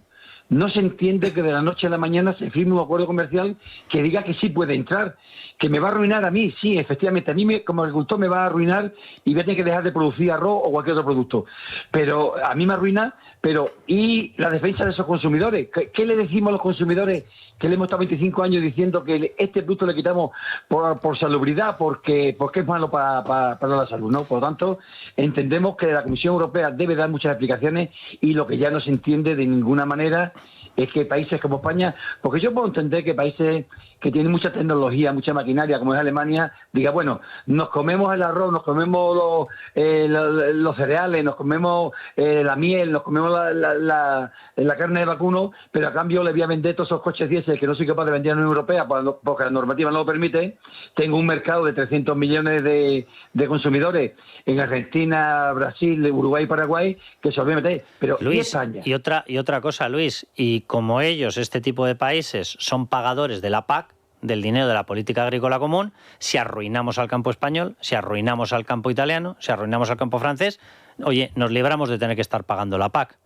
no se entiende que de la noche a la mañana se firme un acuerdo comercial que diga que sí puede entrar, que me va a arruinar a mí, sí, efectivamente, a mí como agricultor me va a arruinar y voy a tener que dejar de producir arroz o cualquier otro producto. Pero a mí me arruina, pero ¿y la defensa de esos consumidores? ¿Qué le decimos a los consumidores que le hemos estado 25 años diciendo que este producto le quitamos por salubridad, porque es malo para la salud, ¿no? Por lo tanto, entendemos que la Comisión Europea debe dar muchas explicaciones y lo que ya no se entiende de ninguna manera es que países como España, porque yo puedo entender que países que tienen mucha tecnología, mucha maquinaria, como es Alemania, diga, bueno, nos comemos el arroz, nos comemos los cereales, nos comemos la miel, nos comemos la carne de vacuno, pero a cambio le voy a vender todos esos coches diésel que no soy capaz de vender en la Unión Europea porque la normativa no lo permite. Tengo un mercado de 300 millones de consumidores en Argentina, Brasil, Uruguay y Paraguay que se lo voy a meter. Pero Luis, España. Y otra cosa, Luis, y como ellos, este tipo de países, son pagadores de la PAC, del dinero de la política agrícola común, si arruinamos al campo español, si arruinamos al campo italiano, si arruinamos al campo francés, oye, nos libramos de tener que estar pagando la PAC.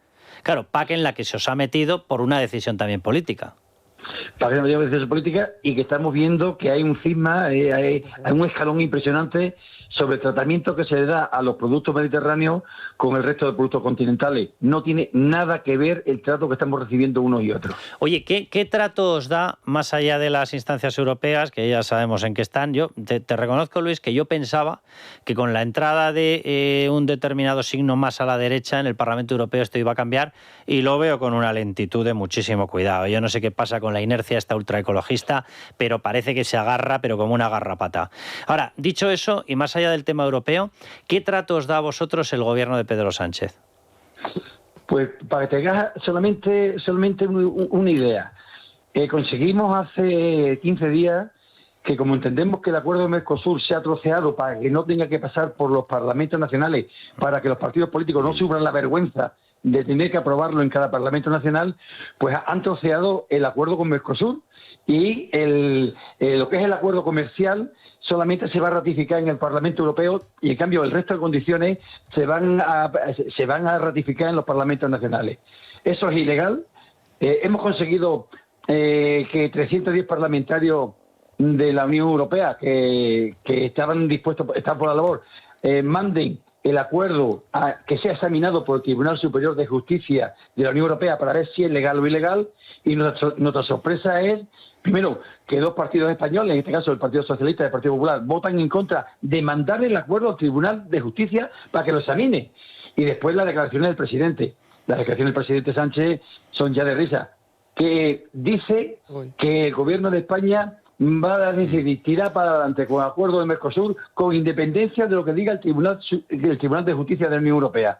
Claro, PAC en la que se os ha metido por una decisión también política. Para una decisión política y que estamos viendo que hay un cisma, hay un escalón impresionante sobre el tratamiento que se le da a los productos mediterráneos con el resto de productos continentales. No tiene nada que ver el trato que estamos recibiendo unos y otros. Oye, ¿qué trato os da más allá de las instancias europeas, que ya sabemos en qué están? Yo te reconozco, Luis, que yo pensaba que con la entrada de un determinado signo más a la derecha en el Parlamento Europeo esto iba a cambiar y lo veo con una lentitud de muchísimo cuidado. Yo no sé qué pasa con la inercia esta ultraecologista, pero parece que se agarra, pero como una garrapata. Ahora, dicho eso, y más allá del tema europeo, ¿qué trato os da a vosotros el gobierno de Pedro Sánchez? Pues para que te hagas solamente una idea. Conseguimos hace 15 días que, como entendemos que el acuerdo de Mercosur se ha troceado para que no tenga que pasar por los parlamentos nacionales, para que los partidos políticos no sufran la vergüenza de tener que aprobarlo en cada Parlamento Nacional, pues han troceado el acuerdo con Mercosur y lo que es el acuerdo comercial solamente se va a ratificar en el Parlamento Europeo y, en cambio, el resto de condiciones se van a ratificar en los Parlamentos Nacionales. Eso es ilegal. Hemos conseguido que 310 parlamentarios de la Unión Europea que estaban dispuestos, están por la labor, manden el acuerdo que sea examinado por el Tribunal Superior de Justicia de la Unión Europea para ver si es legal o ilegal, y nuestra sorpresa es, primero, que dos partidos españoles, en este caso el Partido Socialista y el Partido Popular, votan en contra de mandar el acuerdo al Tribunal de Justicia para que lo examine. Y después las declaraciones del presidente. Las declaraciones del presidente Sánchez son ya de risa, que dice que el gobierno de España va a decidir tirar para adelante con el acuerdo de Mercosur con independencia de lo que diga el Tribunal de Justicia de la Unión Europea.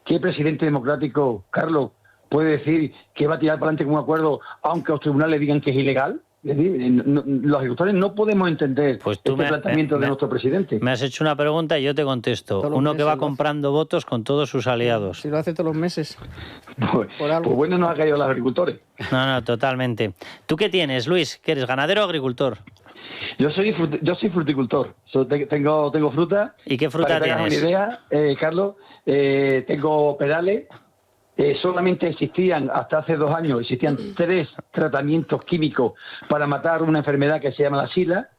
¿Qué presidente democrático, Carlos, puede decir que va a tirar para adelante con un acuerdo aunque los tribunales digan que es ilegal? Es decir, los agricultores no podemos entender este planteamiento de nuestro presidente. Me has hecho una pregunta y yo te contesto. Uno que va comprando votos con todos sus aliados. Si lo hace todos los meses. Pues bueno nos ha caído los agricultores. No, totalmente. ¿Tú qué tienes, Luis? ¿Que eres ganadero o agricultor? Yo soy fruticultor. Tengo fruta. ¿Y qué fruta tienes? Para que te hagas una idea, Carlos, tengo pedales. Solamente existían, hasta hace 2 años, existían 3 tratamientos químicos para matar una enfermedad que se llama la sila.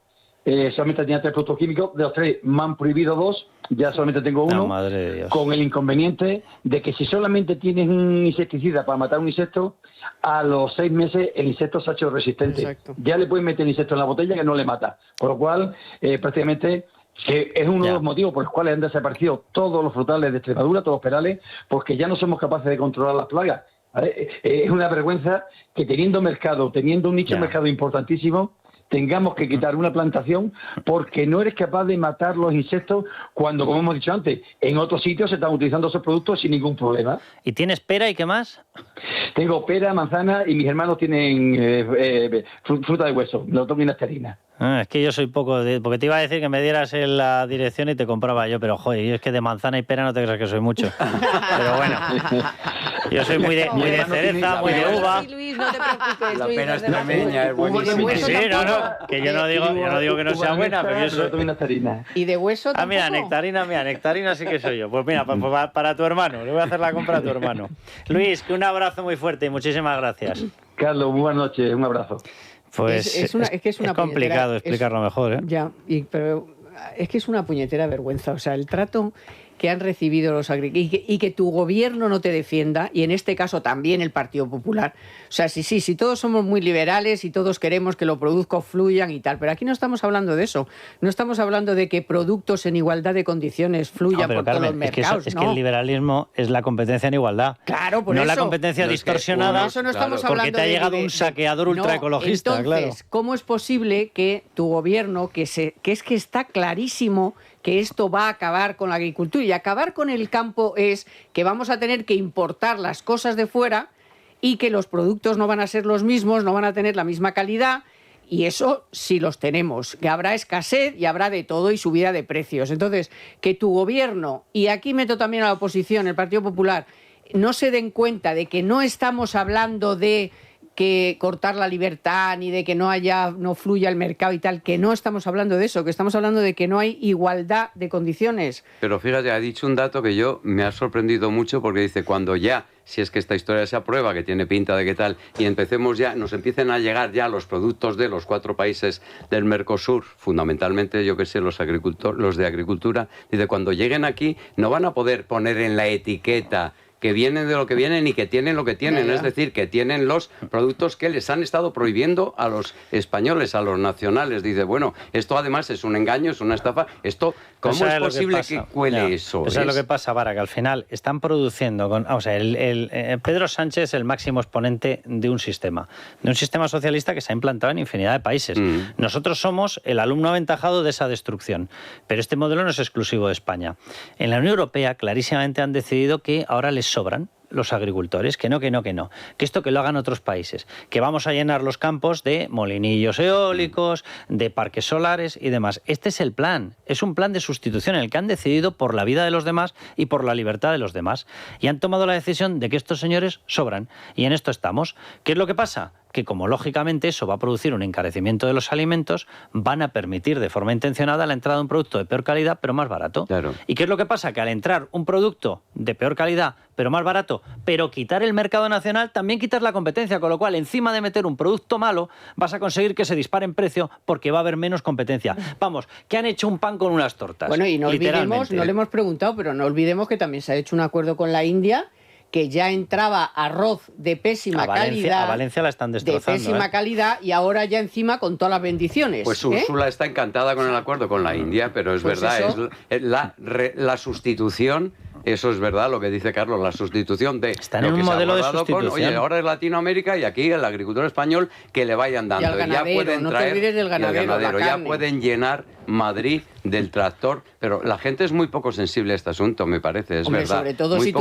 Solamente tenía 3 productos químicos, de los 3 me han prohibido 2, ya solamente tengo 1, madre de Dios. Con el inconveniente de que si solamente tienes un insecticida para matar un insecto, a los 6 meses el insecto se ha hecho resistente. Exacto. Ya le pueden meter el insecto en la botella que no le mata, por lo cual prácticamente... que es uno de los motivos por los cuales han desaparecido todos los frutales de Extremadura, todos los perales, porque ya no somos capaces de controlar las plagas. ¿Vale? Es una vergüenza que teniendo mercado, teniendo un nicho de mercado importantísimo, tengamos que quitar una plantación porque no eres capaz de matar los insectos cuando, como hemos dicho antes, en otros sitios se están utilizando esos productos sin ningún problema. ¿Y tienes pera y qué más? Tengo pera, manzana y mis hermanos tienen fruta de hueso, Melotón y nectarina. Es que yo soy poco de... Porque te iba a decir que me dieras en la dirección y te compraba yo, pero joder, yo es que de manzana y pera no te creas que soy mucho. Pero bueno, yo soy muy de cereza, muy de uva. Sí, Luis, no te preocupes. La Luis, pera no es te preocupes. tremeña, es buenísima. Sí, no, que yo no digo que no sea buena, pero yo soy... ¿Y de hueso tampoco? mira, nectarina sí que soy yo. Pues mira, para tu hermano, le voy a hacer la compra a tu hermano. Luis, que un abrazo muy fuerte y muchísimas gracias. Carlos, muy buenas noches, un abrazo. Pues es complicado explicarlo mejor, ¿eh? Ya, pero es que es una puñetera vergüenza. O sea, el trato que han recibido los agricultores y que tu gobierno no te defienda, y en este caso también el Partido Popular. O sea, sí, todos somos muy liberales y todos queremos que los productos fluyan y tal, pero aquí no estamos hablando de eso. No estamos hablando de que productos en igualdad de condiciones fluyan por todos los mercados. Es que el liberalismo es la competencia en igualdad. Claro, por no eso. la competencia distorsionada, por eso no estamos porque hablando te ha llegado un saqueador ultraecologista. Entonces, claro. ¿cómo es posible que tu gobierno, que es que está clarísimo que esto va a acabar con la agricultura, y acabar con el campo es que vamos a tener que importar las cosas de fuera y que los productos no van a ser los mismos, no van a tener la misma calidad, y eso sí los tenemos, que habrá escasez y habrá de todo y subida de precios. Entonces, que tu gobierno, y aquí meto también a la oposición, el Partido Popular, no se den cuenta de que no estamos hablando de que cortar la libertad ni de que no fluya el mercado y tal, que no estamos hablando de eso, que estamos hablando de que no hay igualdad de condiciones. Pero fíjate, ha dicho un dato que me ha sorprendido mucho, porque dice, cuando ya, si es que esta historia se aprueba, que tiene pinta de que tal, y nos empiecen a llegar ya los productos de los 4 países del Mercosur, fundamentalmente, yo que sé, los de agricultura, dice, cuando lleguen aquí no van a poder poner en la etiqueta que vienen de lo que vienen y que tienen lo que tienen, es decir, que tienen los productos que les han estado prohibiendo a los españoles, a los nacionales. Dice, bueno, esto además es un engaño, es una estafa, ¿cómo es posible que cuele eso? Pues ¿sabes lo que pasa, Vara? Que al final están produciendo Pedro Sánchez es el máximo exponente de un sistema socialista que se ha implantado en infinidad de países. Nosotros somos el alumno aventajado de esa destrucción, pero este modelo no es exclusivo de España. En la Unión Europea clarísimamente han decidido que ahora les sobran los agricultores, que esto que lo hagan otros países, que vamos a llenar los campos de molinillos eólicos, de parques solares y demás. Este es el plan, es un plan de sustitución en el que han decidido por la vida de los demás y por la libertad de los demás. Y han tomado la decisión de que estos señores sobran. Y en esto estamos. ¿Qué es lo que pasa? Que como lógicamente eso va a producir un encarecimiento de los alimentos, van a permitir de forma intencionada la entrada de un producto de peor calidad pero más barato. Claro. ¿Y qué es lo que pasa? Que al entrar un producto de peor calidad pero más barato, pero quitar el mercado nacional, también quitas la competencia, con lo cual encima de meter un producto malo vas a conseguir que se dispare en precio porque va a haber menos competencia. Vamos, que han hecho un pan con unas tortas. Bueno, y no olvidemos, no le hemos preguntado, pero no olvidemos que también se ha hecho un acuerdo con la India, que ya entraba arroz de pésima calidad. A Valencia la están destrozando. De pésima calidad, y ahora ya encima con todas las bendiciones. Pues Úrsula está encantada con el acuerdo con la India, pero es pues verdad, es la sustitución. Eso es verdad lo que dice Carlos, la sustitución de está en un modelo de sustitución. Oye, ahora es Latinoamérica y aquí el agricultor español que le vayan dando. Y al ganadero, ya pueden no te olvides del ganadero, ya pueden llenar Madrid del tractor, pero la gente es muy poco sensible a este asunto, me parece, es verdad. Sobre todo si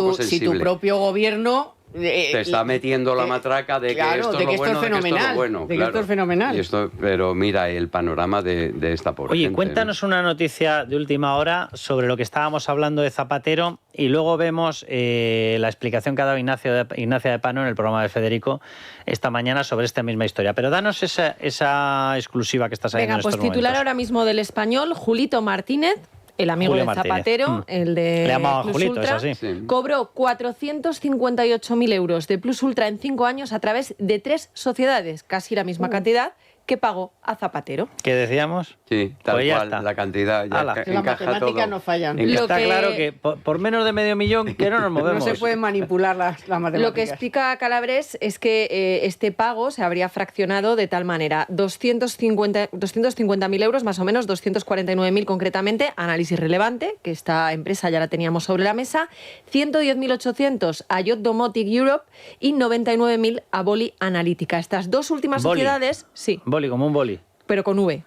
tu propio gobierno te está metiendo la matraca de que esto es lo bueno, de que esto es lo bueno. De que esto es fenomenal. Pero mira el panorama de esta pobre gente. Oye, cuéntanos una noticia de última hora sobre lo que estábamos hablando de Zapatero y luego vemos la explicación que ha dado Ignacia de Pano en el programa de Federico esta mañana sobre esta misma historia. Pero danos esa exclusiva que estás saliendo en estos momentos. Venga, pues titular ahora mismo del Español, Julito Martínez, el amigo de Zapatero, el de Le llamaba Plus Julito, Ultra, es así. cobró 458.000 euros de Plus Ultra en 5 años a través de 3 sociedades, casi la misma cantidad que pagó a Zapatero. ¿Qué decíamos? Sí, tal pues cual, la cantidad ya las encaja matemáticas todo. no fallan. Está claro que por menos de $500.000 que no nos movemos. No se pueden manipular las matemáticas. Lo que explica Calabres es que este pago se habría fraccionado de tal manera: 250.000 euros, más o menos, 249.000 concretamente, análisis relevante, que esta empresa ya la teníamos sobre la mesa, 110.800 a Yacht Domotic Europe y 99.000 a Boli Analítica. Estas dos últimas sociedades, sí. Boli, como un boli. pero con V.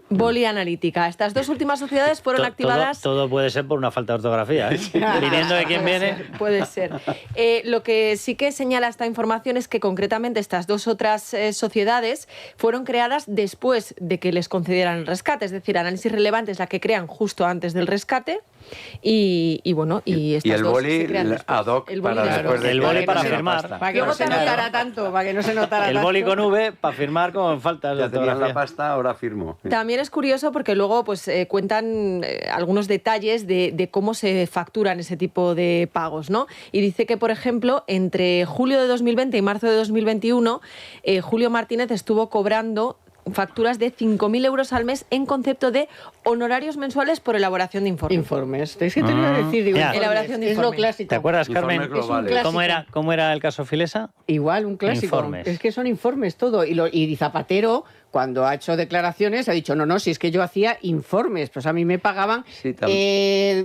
Boli Analítica. Estas dos últimas sociedades fueron activadas... Todo puede ser por una falta de ortografía, ¿eh? Viniendo de quien viene... Puede ser. Lo que sí que señala esta información es que concretamente estas dos otras sociedades fueron creadas después de que les concedieran el rescate. Es decir, Análisis Relevante es la que crean justo antes del rescate y estas el dos boli se crean después. ad hoc el boli, para después de... El boli para firmar. Para que no se notara tanto, para que no se notara tanto. El boli con V para firmar con faltas de Ya tenían ortografía. la pasta, ahora firmo. También es curioso porque luego pues cuentan algunos detalles de cómo se facturan ese tipo de pagos, ¿no? Y dice que, por ejemplo, entre julio de 2020 y marzo de 2021, Julio Martínez estuvo cobrando facturas de 5.000 euros al mes en concepto de honorarios mensuales por elaboración de informes. Informes. Es que te iba a decir, digo, elaboración de es informes. lo clásico. ¿Te acuerdas, Carmen? Es un clásico. ¿Cómo era el caso Filesa? Igual, un clásico. Informes. Es que son informes todo. Y Zapatero, cuando ha hecho declaraciones, ha dicho, no, si es que yo hacía informes. Pues a mí me pagaban. Sí,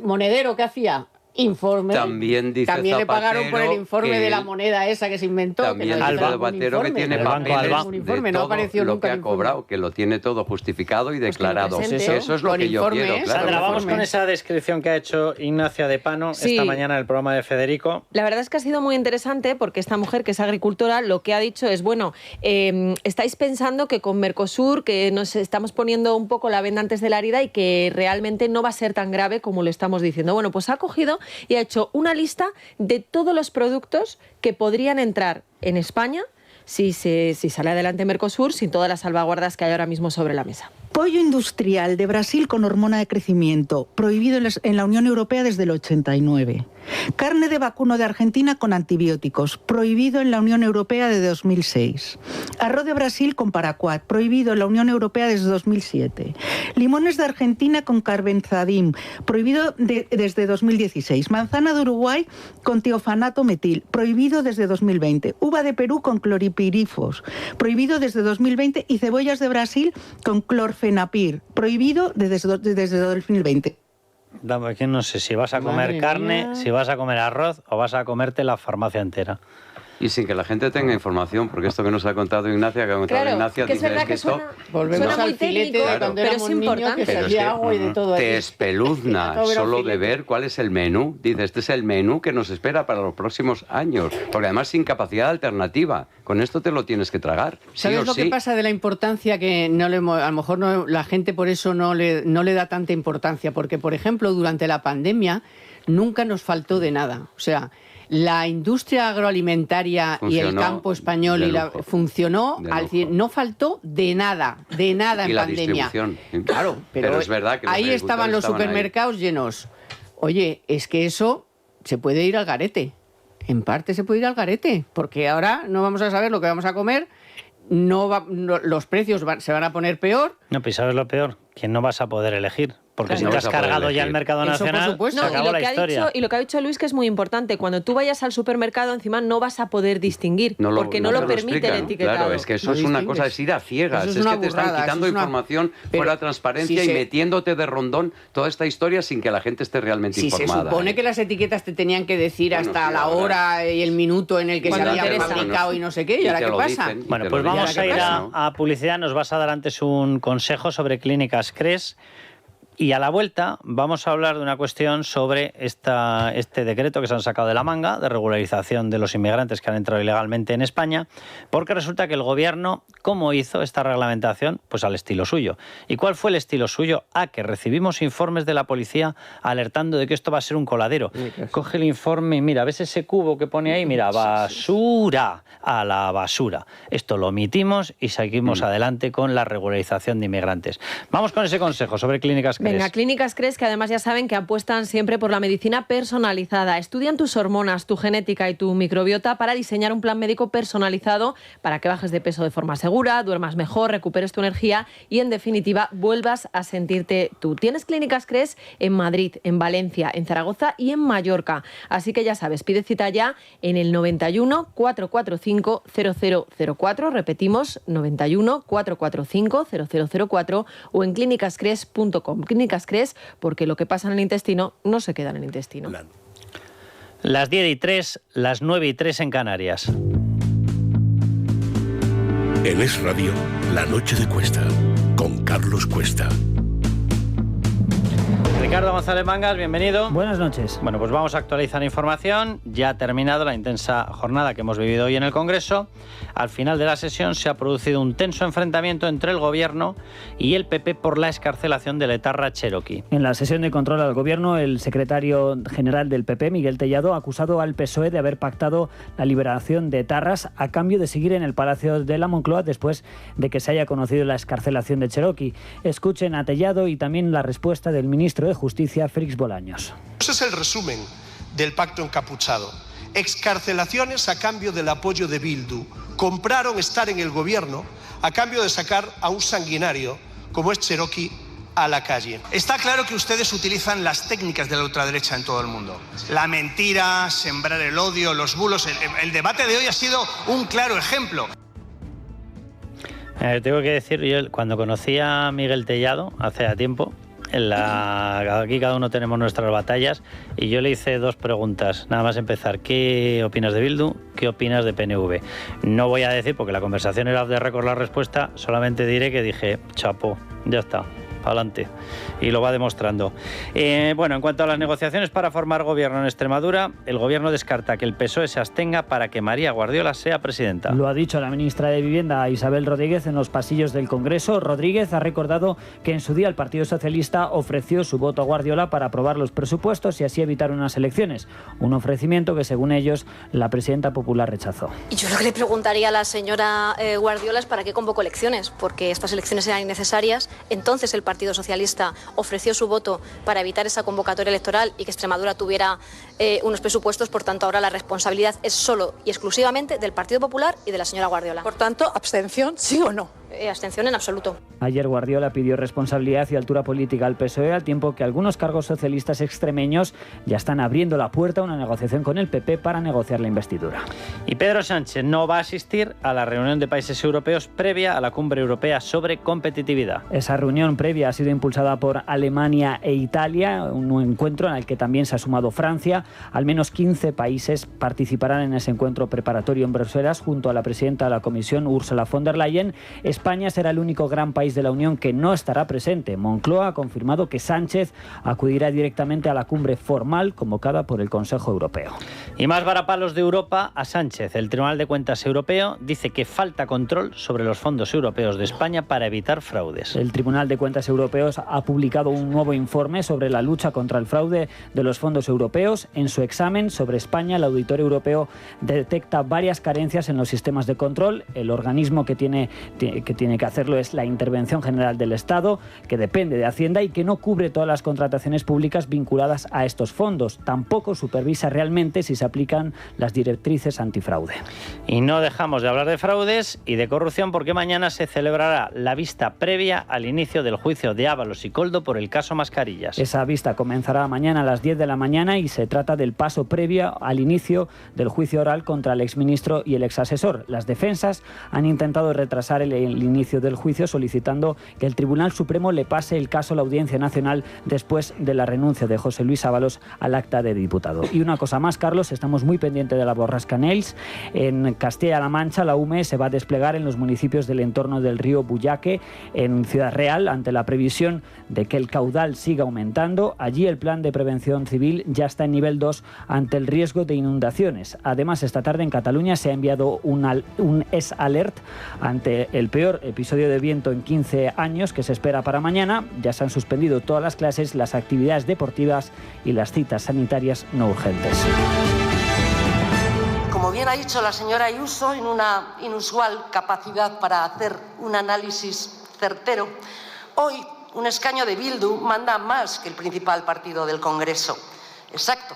Monedero, ¿qué hacía? Informe. También dice También le pagaron por el Zapatero informe que de la moneda esa que se inventó. También que no dice Zapatero que tiene papeles un de informe, no todo apareció lo nunca que ha el informe. cobrado, que lo tiene todo justificado y declarado. presente, Eso es lo con que yo informes, quiero, claro. Sandra, vamos con esa descripción que ha hecho Ignacia de Pano Sí. esta mañana en el programa de Federico. La verdad es que ha sido muy interesante porque esta mujer, que es agricultora, lo que ha dicho es, bueno, estáis pensando que con Mercosur, que nos estamos poniendo un poco la venda antes de la herida y que realmente no va a ser tan grave como lo estamos diciendo. Bueno, pues ha cogido y ha hecho una lista de todos los productos que podrían entrar en España si sale adelante Mercosur sin todas las salvaguardas que hay ahora mismo sobre la mesa. Pollo industrial de Brasil con hormona de crecimiento, prohibido en la Unión Europea desde el 89. Carne de vacuno de Argentina con antibióticos, prohibido en la Unión Europea desde 2006. Arroz de Brasil con paraquat, prohibido en la Unión Europea desde 2007. Limones de Argentina con carbenzadín, prohibido desde 2016. Manzana de Uruguay con tiofanato metil, prohibido desde 2020. Uva de Perú con cloripirifos, prohibido desde 2020. Y cebollas de Brasil con clorfenapir, prohibido desde 2020. Dame, que no sé si vas a comer carne, si vas a comer arroz o vas a comerte la farmacia entera. Y sin que la gente tenga información, porque esto que nos ha contado Ignacia, Que es verdad que suena muy técnico, pero es importante. Pero es que te espeluzna solo de ver cuál es el menú. Dice, este es el menú que nos espera para los próximos años. Porque además sin capacidad alternativa. Con esto te lo tienes que tragar. ¿Sabes lo que pasa de la importancia que a lo mejor la gente por eso no le da tanta importancia? Porque, por ejemplo, durante la pandemia nunca nos faltó de nada. O sea, la industria agroalimentaria y el campo español funcionó, no faltó de nada en pandemia. Distribución. Claro, pero es verdad que ahí estaban los supermercados llenos. Oye, es que eso se puede ir al garete. En parte se puede ir al garete, porque ahora no vamos a saber lo que vamos a comer, los precios se van a poner peor. No, pues ¿sabes lo peor? Que no vas a poder elegir. Porque Claro, si te has cargado ya el mercado nacional, se acabó la historia. Y lo que ha dicho Luis, que es muy importante, cuando tú vayas al supermercado, encima no vas a poder distinguir, porque no lo permite el etiquetado. Claro, es que eso es una cosa, es ir a ciegas, es que te están quitando información fuera de transparencia y metiéndote de rondón toda esta historia sin que la gente esté realmente informada. Se supone que las etiquetas te tenían que decir hasta la hora y el minuto en el que se había fabricado y no sé qué, ¿y ahora qué pasa? Bueno, pues vamos a ir a publicidad, nos vas a dar antes un consejo sobre Clínicas Cres. Y a la vuelta vamos a hablar de una cuestión sobre este decreto que se han sacado de la manga de regularización de los inmigrantes que han entrado ilegalmente en España, porque resulta que el gobierno, ¿cómo hizo esta reglamentación? Pues al estilo suyo. ¿Y cuál fue el estilo suyo? Que recibimos informes de la policía alertando de que esto va a ser un coladero. Coge el informe y mira, ¿ves ese cubo que pone ahí? Mira, basura, a la basura. Esto lo omitimos y seguimos adelante con la regularización de inmigrantes. Vamos con ese consejo sobre Clínicas Cres. Venga, Clínicas Cres, que además ya saben que apuestan siempre por la medicina personalizada. Estudian tus hormonas, tu genética y tu microbiota para diseñar un plan médico personalizado para que bajes de peso de forma segura, duermas mejor, recuperes tu energía y, en definitiva, vuelvas a sentirte tú. Tienes Clínicas Cres en Madrid, en Valencia, en Zaragoza y en Mallorca. Así que ya sabes, pide cita ya en el 91 445 0004. Repetimos, 91 445 0004 o en clínicascres.com. Clínicas Cres, porque lo que pasa en el intestino no se queda en el intestino. Las 10:03, las 9:03 en Canarias. En Es Radio, La Noche de Cuesta. con Carlos Cuesta. Ricardo González Mangas, bienvenido. Buenas noches. Bueno, pues vamos a actualizar información. Ya ha terminado la intensa jornada que hemos vivido hoy en el Congreso. Al final de la sesión se ha producido un tenso enfrentamiento entre el Gobierno y el PP por la excarcelación del etarra Cherokee. En la sesión de control al Gobierno, el secretario general del PP, Miguel Tellado, ha acusado al PSOE de haber pactado la liberación de etarras a cambio de seguir en el Palacio de la Moncloa después de que se haya conocido la excarcelación de Cherokee. Escuchen a Tellado y también la respuesta del ministro de Justicia, Félix Bolaños. Ese es el resumen del pacto encapuchado. Excarcelaciones a cambio del apoyo de Bildu. Compraron estar en el gobierno a cambio de sacar a un sanguinario como es Cherokee a la calle. Está claro que ustedes utilizan las técnicas de la ultraderecha en todo el mundo. La mentira, sembrar el odio, los bulos. El debate de hoy ha sido un claro ejemplo. Tengo que decir, yo cuando conocí a Miguel Tellado hace tiempo, aquí cada uno tenemos nuestras batallas, y yo le hice dos preguntas, nada más empezar. ¿Qué opinas de Bildu? ¿Qué opinas de PNV? No voy a decir, porque la conversación era de récord la respuesta, solamente diré que dije, chapo, ya está, adelante. Y lo va demostrando. Bueno, en cuanto a las negociaciones para formar gobierno en Extremadura, el gobierno descarta que el PSOE se abstenga para que María Guardiola sea presidenta. Lo ha dicho la ministra de Vivienda, Isabel Rodríguez, en los pasillos del Congreso. Rodríguez ha recordado que en su día el Partido Socialista ofreció su voto a Guardiola para aprobar los presupuestos y así evitar unas elecciones. Un ofrecimiento que, según ellos, la presidenta popular rechazó. Y yo lo que le preguntaría a la señora Guardiola es para qué convocó elecciones, porque estas elecciones eran innecesarias. Entonces el Partido Socialista ofreció su voto para evitar esa convocatoria electoral y que Extremadura tuviera unos presupuestos. Por tanto, ahora la responsabilidad es solo y exclusivamente del Partido Popular y de la señora Guardiola. Por tanto, ¿abstención sí o no? Abstención en absoluto. Ayer Guardiola pidió responsabilidad y altura política al PSOE, al tiempo que algunos cargos socialistas extremeños ya están abriendo la puerta a una negociación con el PP para negociar la investidura. Y Pedro Sánchez no va a asistir a la reunión de países europeos previa a la Cumbre Europea sobre Competitividad. Esa reunión previa ha sido impulsada por Alemania e Italia, un encuentro en el que también se ha sumado Francia. Al menos 15 países participarán en ese encuentro preparatorio en Bruselas junto a la presidenta de la Comisión, Ursula von der Leyen. España será el único gran país de la Unión que no estará presente. Moncloa ha confirmado que Sánchez acudirá directamente a la cumbre formal convocada por el Consejo Europeo. Y más varapalos de Europa a Sánchez. El Tribunal de Cuentas Europeo dice que falta control sobre los fondos europeos de España para evitar fraudes. El Tribunal de Cuentas Europeos ha publicado un nuevo informe sobre la lucha contra el fraude de los fondos europeos. En su examen sobre España, el auditor europeo detecta varias carencias en los sistemas de control. El organismo que tiene que hacerlo es la Intervención General del Estado, que depende de Hacienda y que no cubre todas las contrataciones públicas vinculadas a estos fondos. Tampoco supervisa realmente si se aplican las directrices antifraude. Y no dejamos de hablar de fraudes y de corrupción porque mañana se celebrará la vista previa al inicio del juicio de Ábalos y Koldo por el caso Mascarillas. Esa vista comenzará mañana a las 10 de la mañana y se trata del paso previo al inicio del juicio oral contra el exministro y el exasesor. Las defensas han intentado retrasar el inicio del juicio solicitando que el Tribunal Supremo le pase el caso a la Audiencia Nacional después de la renuncia de José Luis Ábalos al acta de diputado. Y una cosa más, Carlos, estamos muy pendientes de la borrasca Nels. En Castilla-La Mancha, la UME se va a desplegar en los municipios del entorno del río Buyaque, en Ciudad Real, ante la previsión de que el caudal siga aumentando. Allí el plan de prevención civil ya está en nivel 2 ante el riesgo de inundaciones. Además, esta tarde en Cataluña se ha enviado un S-Alert ante el peor episodio de viento en 15 años que se espera para mañana. Ya se han suspendido todas las clases, las actividades deportivas y las citas sanitarias no urgentes. Como bien ha dicho la señora Ayuso, en una inusual capacidad para hacer un análisis certero, hoy un escaño de Bildu manda más que el principal partido del Congreso. Exacto.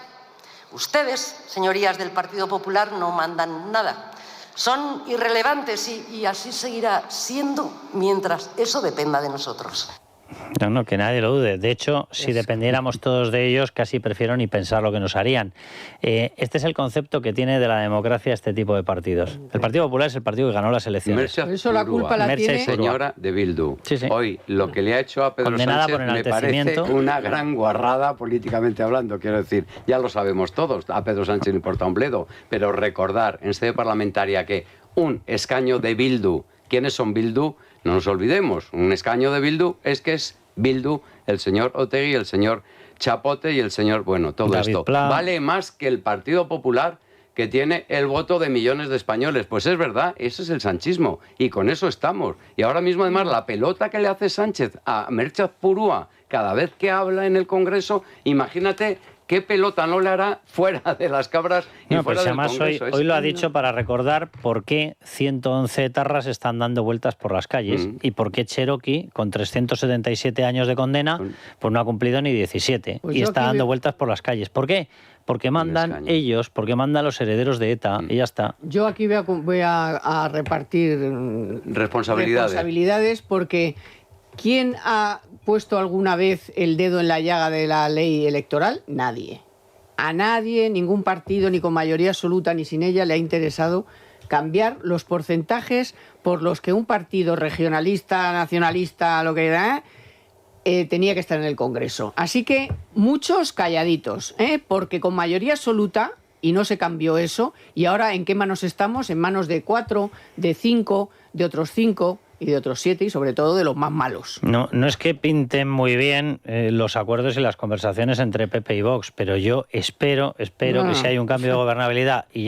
Ustedes, señorías del Partido Popular, no mandan nada. Son irrelevantes y así seguirá siendo mientras eso dependa de nosotros. No, que nadie lo dude. De hecho, si dependiéramos todos de ellos, casi prefiero ni pensar lo que nos harían. Este es el concepto que tiene de la democracia este tipo de partidos. El Partido Popular es el partido que ganó las elecciones. Por eso la culpa la tiene señora de Bildu. Sí, sí. Hoy lo que le ha hecho a Pedro Condenada Sánchez por me parece enaltecimiento. una gran guarrada políticamente hablando. Quiero decir, ya lo sabemos todos. A Pedro Sánchez le importa un bledo. Pero recordar en sede parlamentaria que un escaño de Bildu, ¿quiénes son Bildu? No nos olvidemos, un escaño de Bildu es que es Bildu, el señor Otegi, el señor Chapote y el señor... Bueno, todo David esto Pla. vale más que el Partido Popular, que tiene el voto de millones de españoles. Pues es verdad, ese es el sanchismo, y con eso estamos. Y ahora mismo, además, la pelota que le hace Sánchez a Mertxaz Purúa cada vez que habla en el Congreso, imagínate qué pelota no le hará fuera de las cabras y fuera del además Congreso. hoy lo ha dicho para recordar por qué 111 etarras están dando vueltas por las calles y por qué Cherokee, con 377 años de condena, pues no ha cumplido ni 17 Pues y yo está aquí dando veo- vueltas por las calles. ¿Por qué? Porque mandan ellos, porque mandan los herederos de ETA y ya está. Yo aquí voy a repartir responsabilidades porque ¿quién ha puesto alguna vez el dedo en la llaga de la ley electoral? Nadie. A nadie, ningún partido, ni con mayoría absoluta, ni sin ella, le ha interesado cambiar los porcentajes por los que un partido regionalista, nacionalista, lo que era, tenía que estar en el Congreso. Así que muchos calladitos, porque con mayoría absoluta, y no se cambió eso, y ahora ¿en qué manos estamos? En manos de 4, de 5, de otros 5 y de otros 7, y sobre todo de los más malos. No es que pinten muy bien los acuerdos y las conversaciones entre PP y Vox, pero yo espero que si hay un cambio de gobernabilidad y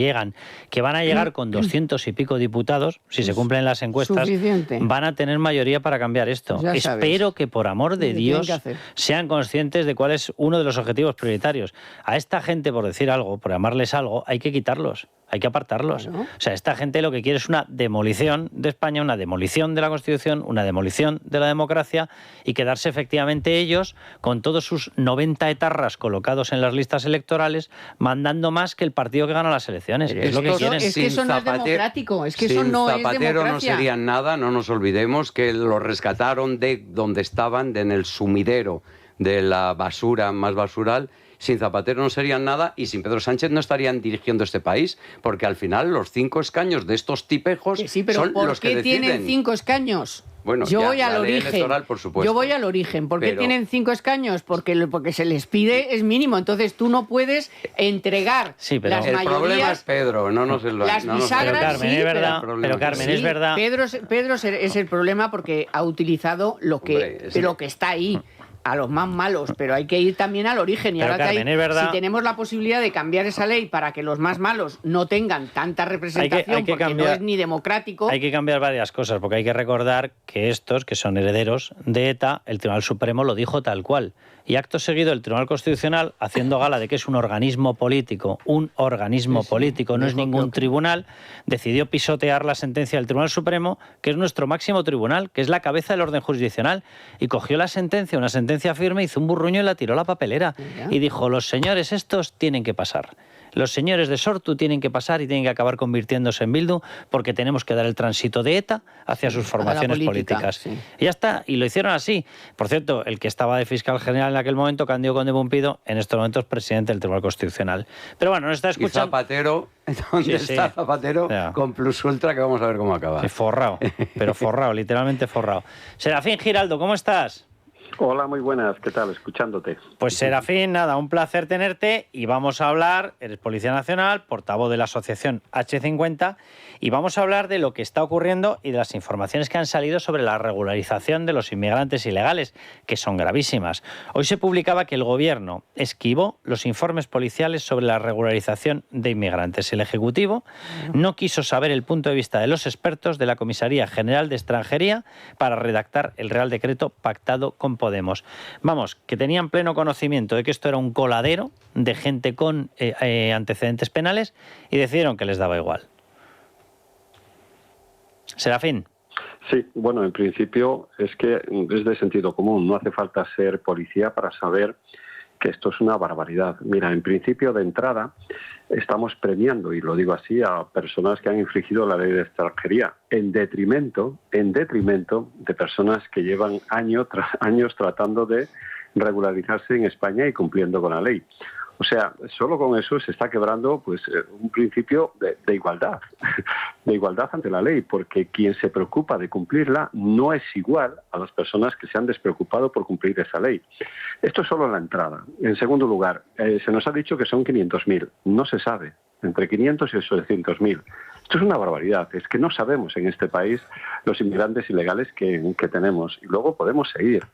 que van a llegar con 200 y pico diputados, si se cumplen las encuestas, Suficiente. van a tener mayoría para cambiar esto. Ya sabes. Espero que, por amor de Lo que tienen Dios, que hacer. sean conscientes de cuál es uno de los objetivos prioritarios. A esta gente, por decir algo, por llamarles algo, hay que quitarlos. Hay que apartarlos. O sea, esta gente lo que quiere es una demolición de España, una demolición de la Constitución, una demolición de la democracia y quedarse efectivamente ellos con todos sus 90 etarras colocados en las listas electorales, mandando más que el partido que gana las elecciones. Es lo que quieren. Es que eso no es democrático, es que eso sin no es Zapatero democracia. no serían nada, no nos olvidemos que lo rescataron de donde estaban, en el sumidero de la basura más basural. Sin Zapatero no serían nada y sin Pedro Sánchez no estarían dirigiendo este país, porque al final los 5 escaños de estos tipejos Sí, pero son ¿por los que qué deciden. tienen 5 escaños? Bueno, Yo ya, voy al la ley origen. electoral, por supuesto. Yo voy al origen. ¿Por qué Pero- tienen 5 escaños? Porque se les pide es mínimo. Entonces tú no puedes entregar Sí, pero las el problema es mayorías. Pedro, no nos lo Las bisagras, Pero, Carmen, sí, es verdad, pero- pero, Carmen, es Sí, verdad. Pedro es el problema porque ha utilizado lo que está ahí. A los más malos, pero hay que ir también al origen. Y Pero, ahora Carmen, que es verdad- si tenemos la posibilidad de cambiar esa ley para que los más malos no tengan tanta representación, hay que porque cambiar- no es ni democrático. Hay que cambiar varias cosas, porque hay que recordar que estos, que son herederos de ETA, el Tribunal Supremo lo dijo tal cual. Y acto seguido el Tribunal Constitucional, haciendo gala de que es un organismo político, no es ningún tribunal, decidió pisotear la sentencia del Tribunal Supremo, que es nuestro máximo tribunal, que es la cabeza del orden jurisdiccional, y cogió la sentencia, una sentencia firme, hizo un burruño y la tiró a la papelera. Y dijo, los señores estos tienen que pasar. Los señores de Sortu tienen que pasar y tienen que acabar convirtiéndose en Bildu porque tenemos que dar el tránsito de ETA hacia sus formaciones política, políticas. sí. Y ya está, y lo hicieron así. Por cierto, el que estaba de fiscal general en aquel momento, Cándido Conde Pumpido, en estos momentos es presidente del Tribunal Constitucional. Pero bueno, nos está Y escuchando... Zapatero, ¿dónde Sí, está sí. Zapatero? Ya. Con Plus Ultra, que vamos a ver cómo acaba. Sí, forrado, pero forrado, literalmente forrado. Serafín Giraldo, ¿cómo estás? Hola, muy buenas, ¿qué tal? Escuchándote. Pues Serafín, nada, un placer tenerte y vamos a hablar, eres Policía Nacional, portavoz de la asociación H50 y vamos a hablar de lo que está ocurriendo y de las informaciones que han salido sobre la regularización de los inmigrantes ilegales, que son gravísimas. Hoy se publicaba que el Gobierno esquivó los informes policiales sobre la regularización de inmigrantes. El Ejecutivo no quiso saber el punto de vista de los expertos de la Comisaría General de Extranjería para redactar el Real Decreto pactado con Podemos. Vamos, que tenían pleno conocimiento de que esto era un coladero de gente con antecedentes penales y decidieron que les daba igual. Serafín. Sí, bueno, en principio es que es de sentido común, no hace falta ser policía para saber que esto es una barbaridad. Mira, en principio de entrada estamos premiando, y lo digo así, a personas que han infringido la ley de extranjería, en detrimento de personas que llevan años tratando de regularizarse en España y cumpliendo con la ley. O sea, solo con eso se está quebrando pues un principio de igualdad, de igualdad ante la ley, porque quien se preocupa de cumplirla no es igual a las personas que se han despreocupado por cumplir esa ley. Esto es solo la entrada. En segundo lugar, se nos ha dicho que son 500.000. No se sabe, entre 500 y 800.000. Esto es una barbaridad. Es que no sabemos en este país los inmigrantes ilegales que tenemos. Y luego podemos seguir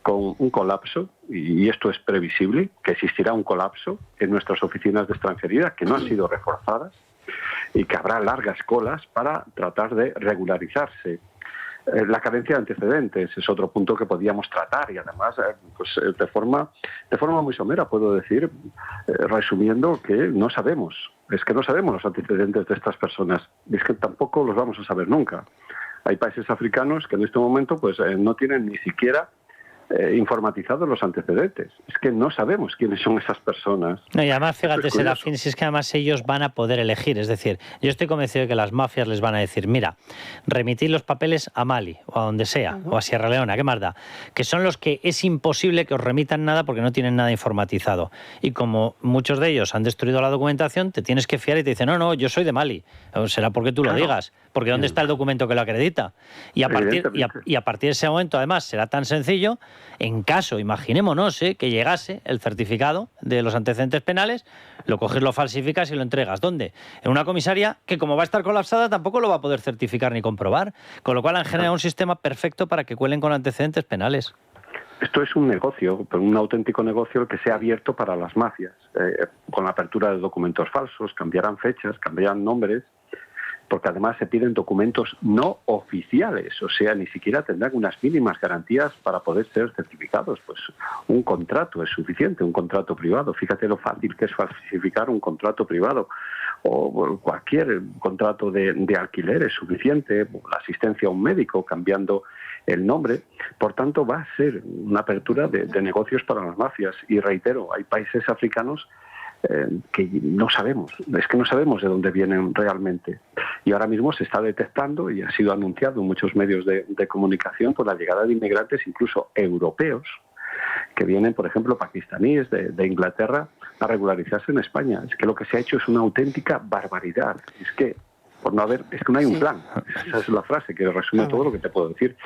con un colapso, y esto es previsible, que existirá un colapso en nuestras oficinas de extranjería que no han sido reforzadas y que habrá largas colas para tratar de regularizarse. La carencia de antecedentes es otro punto que podíamos tratar, y además de forma muy somera puedo decir, resumiendo, que no sabemos. Es que no sabemos los antecedentes de estas personas, y es que tampoco los vamos a saber nunca. Hay países africanos que en este momento no tienen ni siquiera informatizados los antecedentes. Es que no sabemos quiénes son esas personas. No, y además, fíjate, Serafín, si es que además ellos van a poder elegir. Es decir, yo estoy convencido de que las mafias les van a decir, mira, remitid los papeles a Mali, o a donde sea, o a Sierra Leona, ¿qué más da? Que son los que es imposible que os remitan nada porque no tienen nada informatizado. Y como muchos de ellos han destruido la documentación, te tienes que fiar y te dicen, no, yo soy de Mali. O será porque tú lo digas. Porque ¿dónde está el documento que lo acredita? Y a partir de ese momento, además, será tan sencillo, en caso, imaginémonos, que llegase el certificado de los antecedentes penales, lo coges, lo falsificas y lo entregas. ¿Dónde? En una comisaría que, como va a estar colapsada, tampoco lo va a poder certificar ni comprobar. Con lo cual han generado un sistema perfecto para que cuelen con antecedentes penales. Esto es un negocio, un auténtico negocio que se ha abierto para las mafias. Con la apertura de documentos falsos, cambiarán fechas, cambiarán nombres, porque además se piden documentos no oficiales, o sea, ni siquiera tendrán unas mínimas garantías para poder ser certificados. Pues un contrato es suficiente, un contrato privado. Fíjate lo fácil que es falsificar un contrato privado, o cualquier contrato de alquiler es suficiente, la asistencia a un médico cambiando el nombre. Por tanto, va a ser una apertura de negocios para las mafias. Y reitero, hay países africanos que no sabemos, es que no sabemos de dónde vienen realmente. Y ahora mismo se está detectando, y ha sido anunciado en muchos medios de comunicación, por la llegada de inmigrantes, incluso europeos, que vienen, por ejemplo, pakistaníes de Inglaterra, a regularizarse en España. Es que lo que se ha hecho es una auténtica barbaridad. Es que no hay un plan. Esa es la frase que resume todo lo que te puedo decir.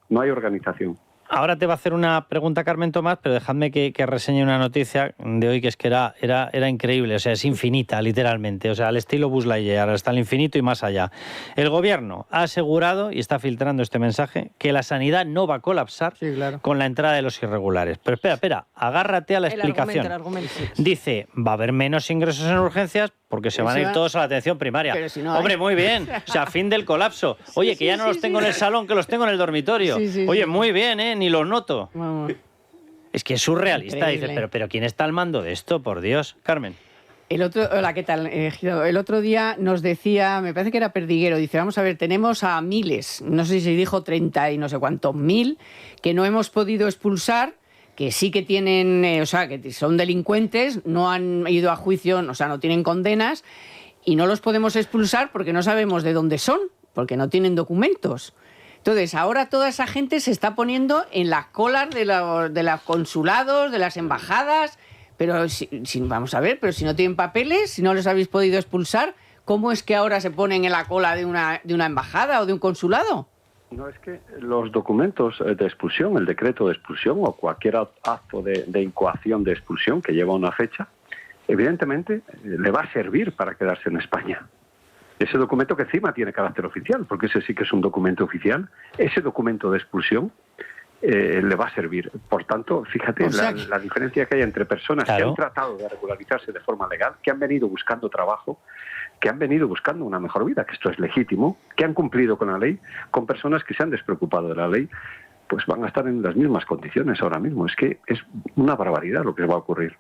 No hay organización. Ahora te va a hacer una pregunta Carmen Tomás, pero dejadme que reseñe una noticia de hoy que es que era increíble, o sea, es infinita, literalmente, o sea, al estilo Buzz Lightyear, hasta el infinito y más allá. El gobierno ha asegurado, y está filtrando este mensaje, que la sanidad no va a colapsar con la entrada de los irregulares. Pero espera, agárrate a la explicación. El argumento. Dice, va a haber menos ingresos en urgencias porque se van a ir todos a la atención primaria. Pero si no, hombre, muy bien, o sea, fin del colapso. Oye, que ya no los tengo en el salón, que los tengo en el dormitorio. Oye, muy bien, ni los noto. Vamos. Es que es surrealista. Increíble. Dice, pero ¿quién está al mando de esto? Por Dios. Carmen. Hola, ¿qué tal, Giro? El otro día nos decía, me parece que era Perdiguero, dice, vamos a ver, tenemos a miles, no sé si dijo 30 y no sé cuántos mil, que no hemos podido expulsar, que sí que tienen, o sea, que son delincuentes, no han ido a juicio, o sea, no tienen condenas, y no los podemos expulsar porque no sabemos de dónde son, porque no tienen documentos. Entonces, ahora toda esa gente se está poniendo en las colas de los consulados, de las embajadas, pero vamos a ver, pero si no tienen papeles, si no los habéis podido expulsar, ¿cómo es que ahora se ponen en la cola de una embajada o de un consulado? No, es que los documentos de expulsión, el decreto de expulsión o cualquier acto de incoación de expulsión que lleva una fecha, evidentemente le va a servir para quedarse en España. Ese documento que encima tiene carácter oficial, porque ese sí que es un documento oficial, ese documento de expulsión le va a servir. Por tanto, fíjate la diferencia que hay entre personas que han tratado de regularizarse de forma legal, que han venido buscando trabajo, que han venido buscando una mejor vida, que esto es legítimo, que han cumplido con la ley, con personas que se han despreocupado de la ley, pues van a estar en las mismas condiciones ahora mismo. Es que es una barbaridad lo que va a ocurrir.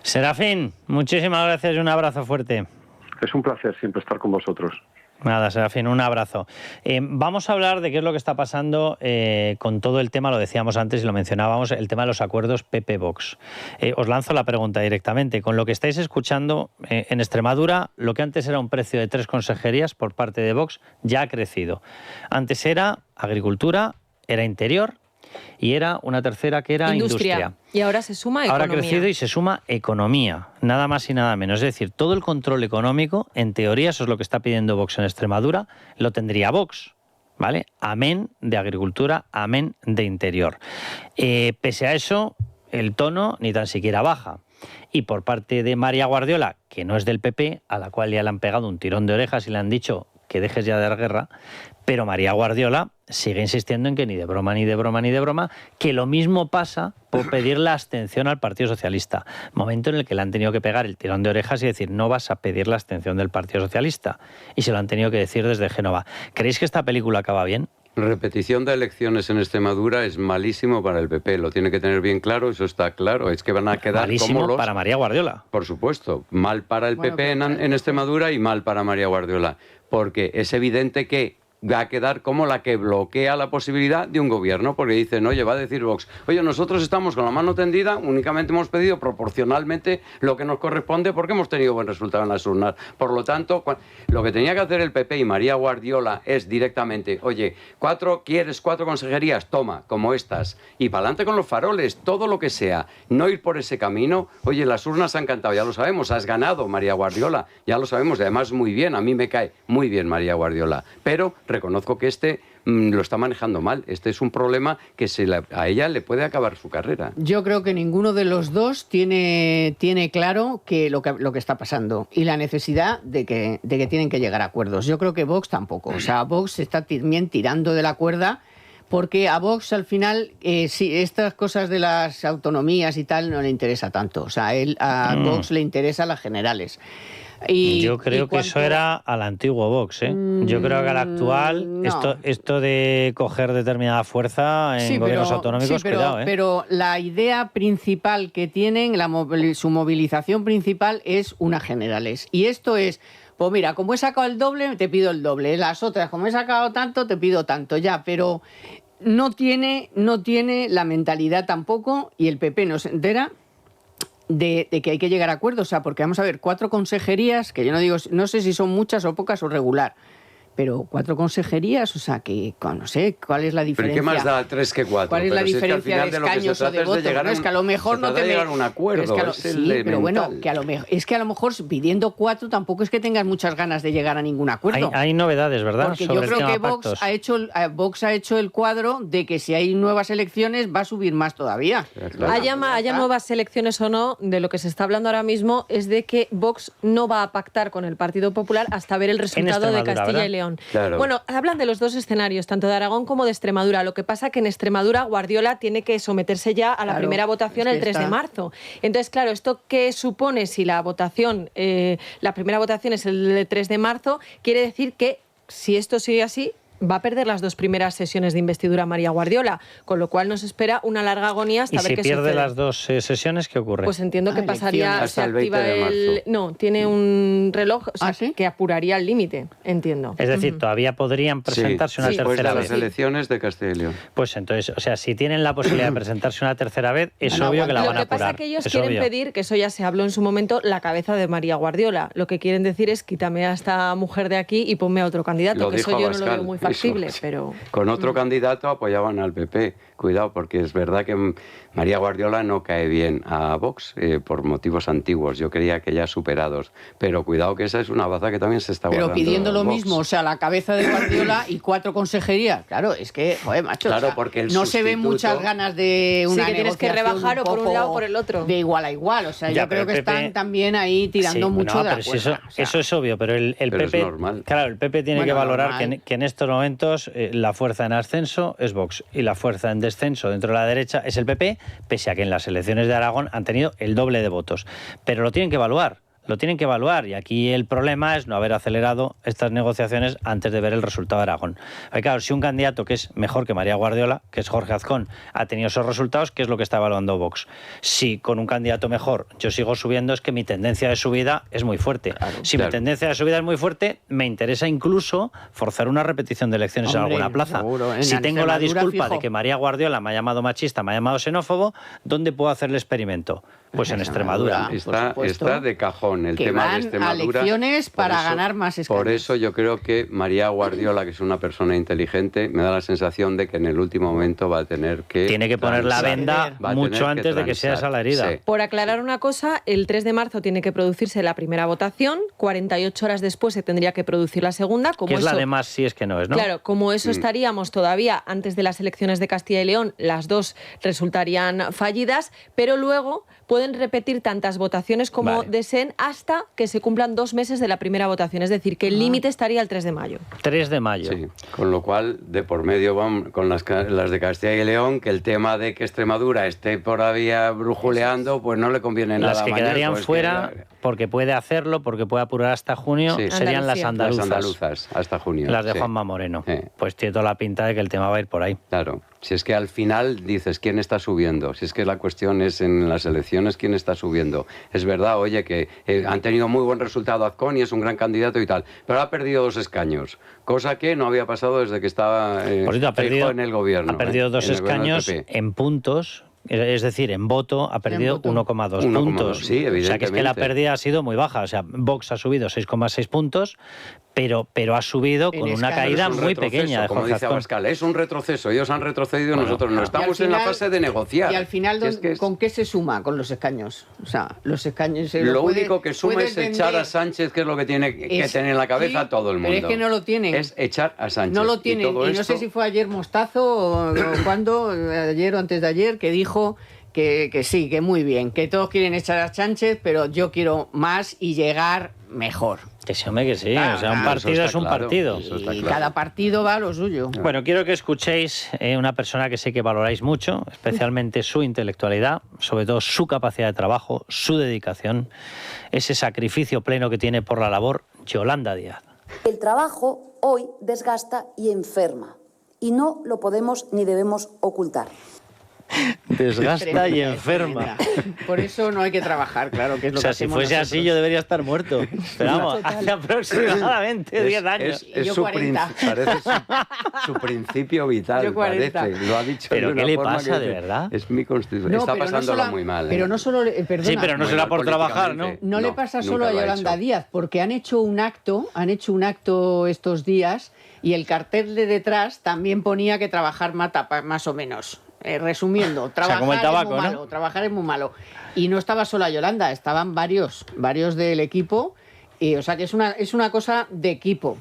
Serafín, muchísimas gracias y un abrazo fuerte. Es un placer siempre estar con vosotros. Nada, Serafín, un abrazo. Vamos a hablar de qué es lo que está pasando con todo el tema, lo decíamos antes y lo mencionábamos, el tema de los acuerdos PP-Vox. Os lanzo la pregunta directamente. Con lo que estáis escuchando, en Extremadura, lo que antes era un precio de 3 consejerías por parte de Vox ya ha crecido. Antes era Agricultura, era Interior y era una tercera que era Industria. Y ahora se suma Economía. Ahora ha crecido y se suma Economía, nada más y nada menos. Es decir, todo el control económico, en teoría, eso es lo que está pidiendo Vox en Extremadura, lo tendría Vox, ¿vale? Amén de Agricultura, amén de Interior. Pese a eso, el tono ni tan siquiera baja. y por parte de María Guardiola, que no es del PP, a la cual ya le han pegado un tirón de orejas y le han dicho que dejes ya de dar guerra, pero María Guardiola sigue insistiendo en que ni de broma, ni de broma, ni de broma, que lo mismo pasa por pedir la abstención al Partido Socialista. Momento en el que le han tenido que pegar el tirón de orejas y decir, no vas a pedir la abstención del Partido Socialista. Y se lo han tenido que decir desde Génova. ¿Creéis que esta película acaba bien? Repetición de elecciones en Extremadura es malísimo para el PP, lo tiene que tener bien claro, eso está claro, es que van a quedar malísimo como los... para María Guardiola. Por supuesto, mal para el PP en Extremadura y mal para María Guardiola, porque es evidente que va a quedar como la que bloquea la posibilidad de un gobierno, porque dicen, oye, va a decir Vox, oye, nosotros estamos con la mano tendida, únicamente hemos pedido proporcionalmente lo que nos corresponde porque hemos tenido buen resultado en las urnas. Por lo tanto, lo que tenía que hacer el PP y María Guardiola es directamente, oye, ¿quieres 4 consejerías? Toma, como estas. Y para adelante con los faroles, todo lo que sea. No ir por ese camino. Oye, las urnas han cantado, ya lo sabemos, has ganado, María Guardiola, ya lo sabemos, y además muy bien, a mí me cae muy bien María Guardiola. Pero reconozco que lo está manejando mal. Este es un problema que a ella le puede acabar su carrera. Yo creo que ninguno de los dos tiene claro lo que está pasando y la necesidad de que tienen que llegar a acuerdos. Yo creo que Vox tampoco. O sea, Vox está también tirando de la cuerda porque a Vox al final, estas cosas de las autonomías y tal no le interesa tanto. O sea, a Vox le interesan las generales. Yo creo que eso era al antiguo Vox, ¿eh? Yo creo que al actual, no. esto de coger determinada fuerza en gobiernos autonómicos, cuidado, ¿eh? Pero la idea principal que tienen, su movilización principal es unas generales. Y esto es, pues mira, como he sacado el doble, te pido el doble. Las otras, como he sacado tanto, te pido tanto. Ya, pero no tiene la mentalidad tampoco, y el PP no se entera, de que hay que llegar a acuerdos. O sea, porque vamos a ver, 4 consejerías, que yo no sé si son muchas o pocas o regular, pero 4 consejerías, o sea, que no sé cuál es la diferencia. ¿Pero qué más da 3 que 4? ¿Cuál es la diferencia de escaños o de votos? No, es que a lo mejor no te llegar a un acuerdo. Sí, pero bueno, que a lo mejor pidiendo 4 tampoco es que tengas muchas ganas de llegar a ningún acuerdo. Hay novedades, ¿verdad? Porque yo creo que Vox ha hecho el cuadro de que si hay nuevas elecciones va a subir más todavía. Claro. Haya nuevas elecciones o no, de lo que se está hablando ahora mismo es de que Vox no va a pactar con el Partido Popular hasta ver el resultado de Castilla y León. Claro. Bueno, hablan de los dos escenarios, tanto de Aragón como de Extremadura. Lo que pasa que en Extremadura Guardiola tiene que someterse ya a la primera votación el 3 de marzo. Entonces, claro, ¿esto qué supone si la primera votación es el 3 de marzo? Quiere decir que si esto sigue así, va a perder las 2 primeras sesiones de investidura María Guardiola, con lo cual nos espera una larga agonía hasta ver qué sucede. ¿Y si pierde las 2 sesiones, qué ocurre? Pues entiendo que pasaría, hasta el 20 de marzo. No, tiene un reloj que apuraría el límite, entiendo. Es decir, todavía podrían presentarse una tercera vez. Las elecciones de Castilla y León. Pues entonces, o sea, si tienen la posibilidad de presentarse una tercera vez, es obvio que la van a apurar. Lo que pasa es que ellos quieren pedir, que eso ya se habló en su momento, la cabeza de María Guardiola. Lo que quieren decir es quítame a esta mujer de aquí y ponme a otro candidato, que eso yo no lo veo muy factible, pero... Con otro candidato apoyaban al PP. Cuidado, porque es verdad que María Guardiola no cae bien a Vox por motivos antiguos. Yo creía que ya superados. Pero cuidado que esa es una baza que también se está guardando. Pero pidiendo lo mismo, o sea, la cabeza de Guardiola y 4 consejerías. Claro, es que, joder, macho, claro, porque no se ven muchas ganas de una que tienes que rebajar o por un lado o por el otro. De igual a igual. O sea, yo creo que están también ahí tirando mucho de la cuerda. Eso es obvio, pero el PP... normal. Claro, el PP tiene que valorar que en estos momentos la fuerza en ascenso es Vox y la fuerza en descenso dentro de la derecha es el PP, pese a que en las elecciones de Aragón han tenido el doble de votos. Pero lo tienen que evaluar. Y aquí el problema es no haber acelerado estas negociaciones antes de ver el resultado de Aragón. Porque claro, si un candidato que es mejor que María Guardiola, que es Jorge Azcón, ha tenido esos resultados, ¿qué es lo que está evaluando Vox? Si con un candidato mejor yo sigo subiendo, es que mi tendencia de subida es muy fuerte. Mi tendencia de subida es muy fuerte, me interesa incluso forzar una repetición de elecciones en alguna plaza. Si tengo la disculpa de que María Guardiola me ha llamado machista, me ha llamado xenófobo, ¿dónde puedo hacer el experimento? Pues en Extremadura. Está de cajón el que tema van de Extremadura. A elecciones para ganar más escaños. Por eso yo creo que María Guardiola, que es una persona inteligente, me da la sensación de que en el último momento va a tener que... Tiene que poner la venda mucho antes de que sea esa la herida. Sí. Por aclarar una cosa, el 3 de marzo tiene que producirse la primera votación, 48 horas después se tendría que producir la segunda. Como que es la de más si es que no es, ¿no? Claro, como eso estaríamos todavía antes de las elecciones de Castilla y León, las 2 resultarían fallidas, pero luego pueden pueden repetir tantas votaciones como deseen hasta que se cumplan 2 meses de la primera votación. Es decir, que el límite estaría el 3 de mayo. 3 de mayo. Sí, con lo cual, de por medio van con las de Castilla y León, que el tema de que Extremadura esté por ahí brujuleando, pues no le conviene nada. Las que quedarían fuera, porque puede hacerlo, porque puede apurar hasta junio, serían las andaluzas. Las andaluzas, hasta junio. Las de Juanma Moreno. Pues tiene toda la pinta de que el tema va a ir por ahí. Claro. Si es que al final dices, ¿quién está subiendo? Si es que la cuestión es en las elecciones, ¿quién está subiendo? Es verdad, oye, que han tenido muy buen resultado Azcón y es un gran candidato y tal, pero ha perdido 2 escaños, cosa que no había pasado desde que estaba en el gobierno. Ha perdido 2 escaños en puntos. Es decir, en voto ha perdido 1,2 puntos. Sí, evidentemente. O sea, que es que la pérdida ha sido muy baja. O sea, Vox ha subido 6,6 puntos, pero ha subido con una caída muy pequeña de como Jorge dice Azcón. Abascal, es un retroceso. Ellos han retrocedido, nosotros no. Estamos en la fase de negociar. Y al final, ¿con qué se suma con los escaños? O sea, los escaños... Lo único que suma es echar a Sánchez, que es lo que tiene que tener en la cabeza todo el mundo. Pero es que no lo tienen. Es echar a Sánchez. No lo tienen. Y no sé si fue ayer Mostazo o cuando, ayer o antes de ayer, que dijo... Que sí, que muy bien, que todos quieren echar a Sánchez, pero yo quiero más y llegar mejor. Que sí, hombre, que sí. O sea, un partido es un partido. Y cada partido va a lo suyo. Bueno, quiero que escuchéis una persona que sé que valoráis mucho, especialmente su intelectualidad, sobre todo su capacidad de trabajo, su dedicación, ese sacrificio pleno que tiene por la labor, Yolanda Díaz. El trabajo hoy desgasta y enferma, y no lo podemos ni debemos ocultar. Desgasta y enferma. Por eso no hay que trabajar, claro, que es lo que hacemos. Si fuese nosotros. así, yo debería estar muerto. Pero vamos, hace aproximadamente 10 años. Es su principio vital, parece. Lo ha dicho. ¿Pero qué le pasa, de verdad? Es mi constitución. No, está pasándolo muy mal. Pero no solo... perdona, sí, pero no será por trabajar, ¿no? No le pasa solo a Yolanda Díaz, porque han hecho un acto estos días y el cartel de detrás también ponía que trabajar mata, más o menos. Resumiendo, trabajar, como el tabaco, es muy malo, trabajar es muy malo. Y no estaba sola Yolanda, estaban varios del equipo. O sea que es una cosa de equipo.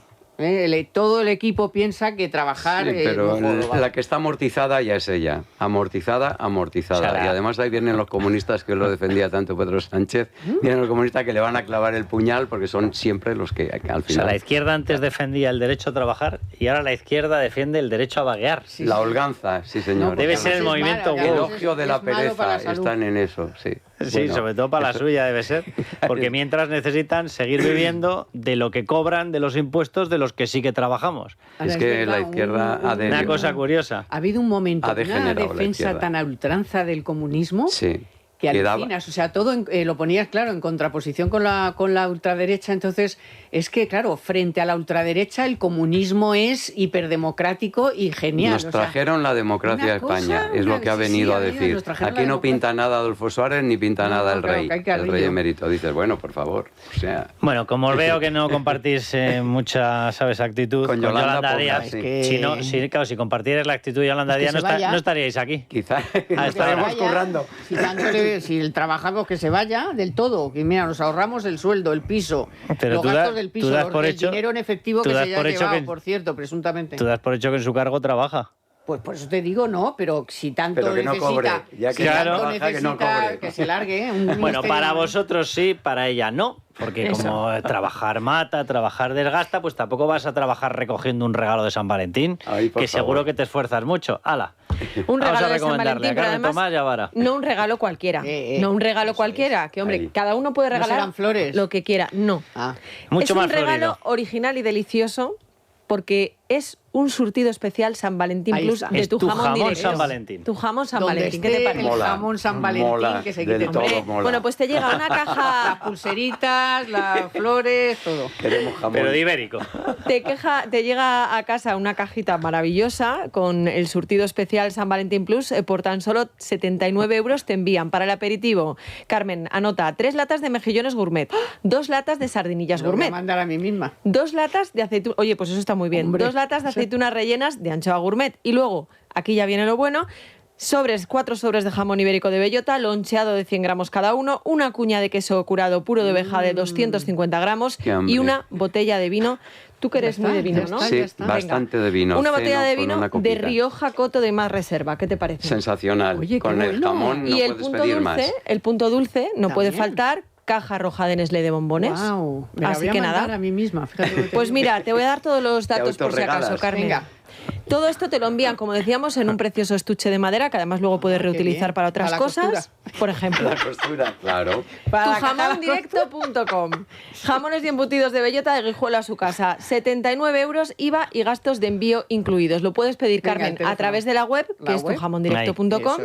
Todo el equipo piensa que trabajar pero mejor, la que está amortizada ya es ella. Amortizada. O sea, y además ahí vienen los comunistas, que lo defendía tanto Pedro Sánchez, vienen los comunistas que le van a clavar el puñal porque son siempre los que al final... O sea, la izquierda antes defendía el derecho a trabajar y ahora la izquierda defiende el derecho a vaguear. La holganza, sí señor. No, debe ser el movimiento El elogio de la pereza, están en eso, sí. Sí, bueno, sobre todo para la suya debe ser, porque mientras necesitan seguir viviendo de lo que cobran, de los impuestos, de los que sí que trabajamos. Es que la izquierda ha de... Una cosa curiosa. Ha habido un momento, una defensa tan a ultranza del comunismo... Sí. Que alucinas, o sea, todo lo ponías, claro, en contraposición con la ultraderecha. Entonces, es que, claro, frente a la ultraderecha el comunismo es hiperdemocrático y genial. Nos trajeron la democracia a España, es lo que ha venido a decir. Aquí no pinta nada Adolfo Suárez ni pinta nada el rey emérito. Dices, bueno, por favor, o sea... Bueno, como os veo que no compartís mucha, ¿sabes?, actitud con Yolanda Díaz. Si compartierais la actitud de Yolanda Díaz, no estaríais aquí. Quizás estaríamos currando. Si el trabajador que se vaya del todo, que mira, nos ahorramos el sueldo, el piso, pero los gastos del piso, el dinero en efectivo que se haya llevado, por cierto, presuntamente. Tú das por hecho que en su cargo trabaja. Pues por eso te digo, no, pero si tanto pero que necesita, no cobre, ya que tanto necesita que se largue. Bueno, para vosotros sí, para ella no, porque como trabajar mata, trabajar desgasta, pues tampoco vas a trabajar recogiendo un regalo de San Valentín, que seguro que te esfuerzas mucho. ¡Hala! Un regalo de San Valentín, pero además no un regalo cualquiera. No un regalo cualquiera, que hombre, cada uno puede regalar flores, lo que quiera. No. Mucho es más un regalo florido. Original y delicioso, porque es un surtido especial San Valentín Plus de tu jamón directo. San Valentín. Tu jamón San Donde Valentín, ¿qué te parece? El jamón San Valentín que se quite. Bueno, pues te llega una caja... Las pulseritas, las flores, todo. Queremos jamón. Pero de ibérico. Te llega a casa una cajita maravillosa con el surtido especial San Valentín Plus por tan solo 79 euros. Te envían para el aperitivo. Carmen, anota, 3 latas de mejillones gourmet, 2 latas de sardinillas gourmet. Lo voy a mandar a mí misma. 2 latas de aceituna... Oye, pues eso está muy bien. 2 latas de aceitunas rellenas de anchoa gourmet. Y luego, aquí ya viene lo bueno, 4 sobres de jamón ibérico de bellota, loncheado de 100 gramos cada uno, una cuña de queso curado puro de oveja de 250 gramos y una botella de vino. Tú que eres muy de vino, ¿no? Sí, bastante de vino. Una botella de vino de Rioja Coto de Más Reserva. ¿Qué te parece? Sensacional. Oye, con el jamón no puedes pedir más. El punto dulce no puede faltar. Caja roja de Nestlé de bombones. Wow. Me Así la voy que a mandar nada. a mí misma. Pues mira, te voy a dar todos los datos por si acaso, Carmen. Venga. Todo esto te lo envían, como decíamos, en un precioso estuche de madera que además luego puedes reutilizar para otras cosas. Por ejemplo. La costura, claro. Tujamondirecto.com. Jamones y embutidos de bellota de Guijuelo a su casa. 79 euros, IVA y gastos de envío incluidos. Lo puedes pedir, Carmen, a través de la web, que es tujamondirecto.com.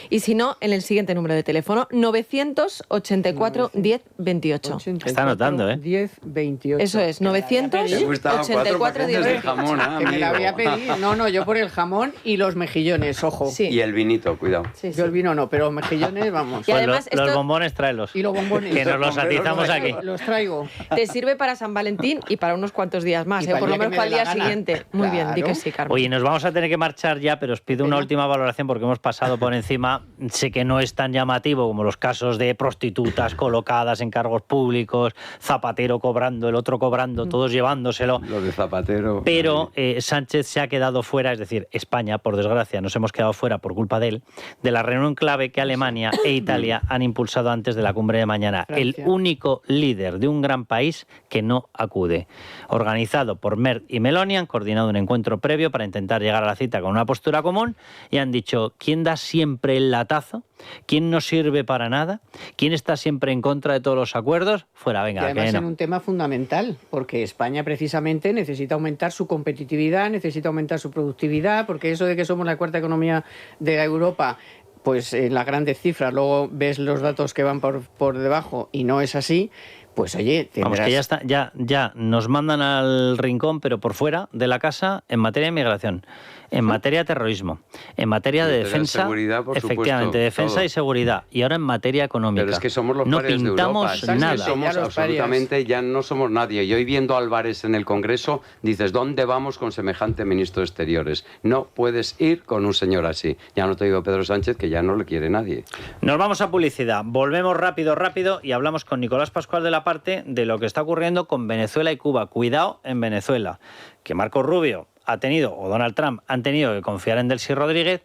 Y si no, en el siguiente número de teléfono, 984 10 28. Está anotando, ¿eh? 10 28. Eso es, 984 10 28. Me la voy a pedir. No, yo por el jamón y los mejillones, ojo. Sí. Y el vinito, cuidado. Yo el vino no, pero mejillones, vamos. Y además los bombones tráelos. Y los bombones. Que nos los atizamos aquí. Los traigo. Te sirve para San Valentín y para unos cuantos días más, Y por lo menos para el día siguiente. Muy bien, di Claro. que sí, Carmen. Oye, nos vamos a tener que marchar ya, pero os pido una última valoración porque hemos pasado por encima. Sé que no es tan llamativo como los casos de prostitutas colocadas en cargos públicos, Zapatero cobrando, el otro cobrando, todos llevándoselo. Lo de Zapatero. Pero Sánchez se ha quedado fuera, es decir, España, por desgracia, nos hemos quedado fuera por culpa de él, de la reunión clave que Alemania e Italia han impulsado antes de la cumbre de mañana. Francia. El único líder de un gran país que no acude. Organizado por Merz y Meloni, han coordinado un encuentro previo para intentar llegar a la cita con una postura común y han dicho, ¿quién da siempre el latazo? ¿Quién no sirve para nada? ¿Quién está siempre en contra de todos los acuerdos? Fuera, venga, Y además que no. en un tema fundamental, porque España precisamente necesita aumentar su competitividad, necesita aumentar su productividad, porque eso de que somos la cuarta economía de Europa, pues en las grandes cifras, luego ves los datos que van por debajo y no es así, pues oye, Vamos, que ya está, ya nos mandan al rincón, pero por fuera de la casa, en materia de inmigración, en materia de terrorismo, en materia de defensa, seguridad, por efectivamente, supuesto, defensa todo. y seguridad, y ahora en materia económica. Pero es que somos los no parias de pintamos Europa. ¿Sabes? nada. Que somos absolutamente, ya no somos nadie. Y hoy viendo a Álvarez en el Congreso, dices, ¿dónde vamos con semejante ministro de Exteriores? No puedes ir con un señor así. Ya no te digo Pedro Sánchez, que ya no le quiere nadie. Nos vamos a publicidad, volvemos rápido y hablamos con Nicolás Pascual de la Parte de lo que está ocurriendo con Venezuela y Cuba. Cuidado en Venezuela, que Marco Rubio ha tenido, o Donald Trump han tenido que confiar en Delcy Rodríguez,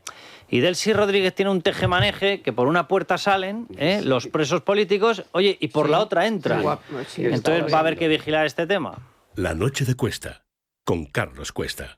y Delcy Rodríguez tiene un tejemaneje que por una puerta salen los presos políticos, oye, y por la otra entran. Entonces va a haber que vigilar este tema. La noche de Cuesta, con Carlos Cuesta.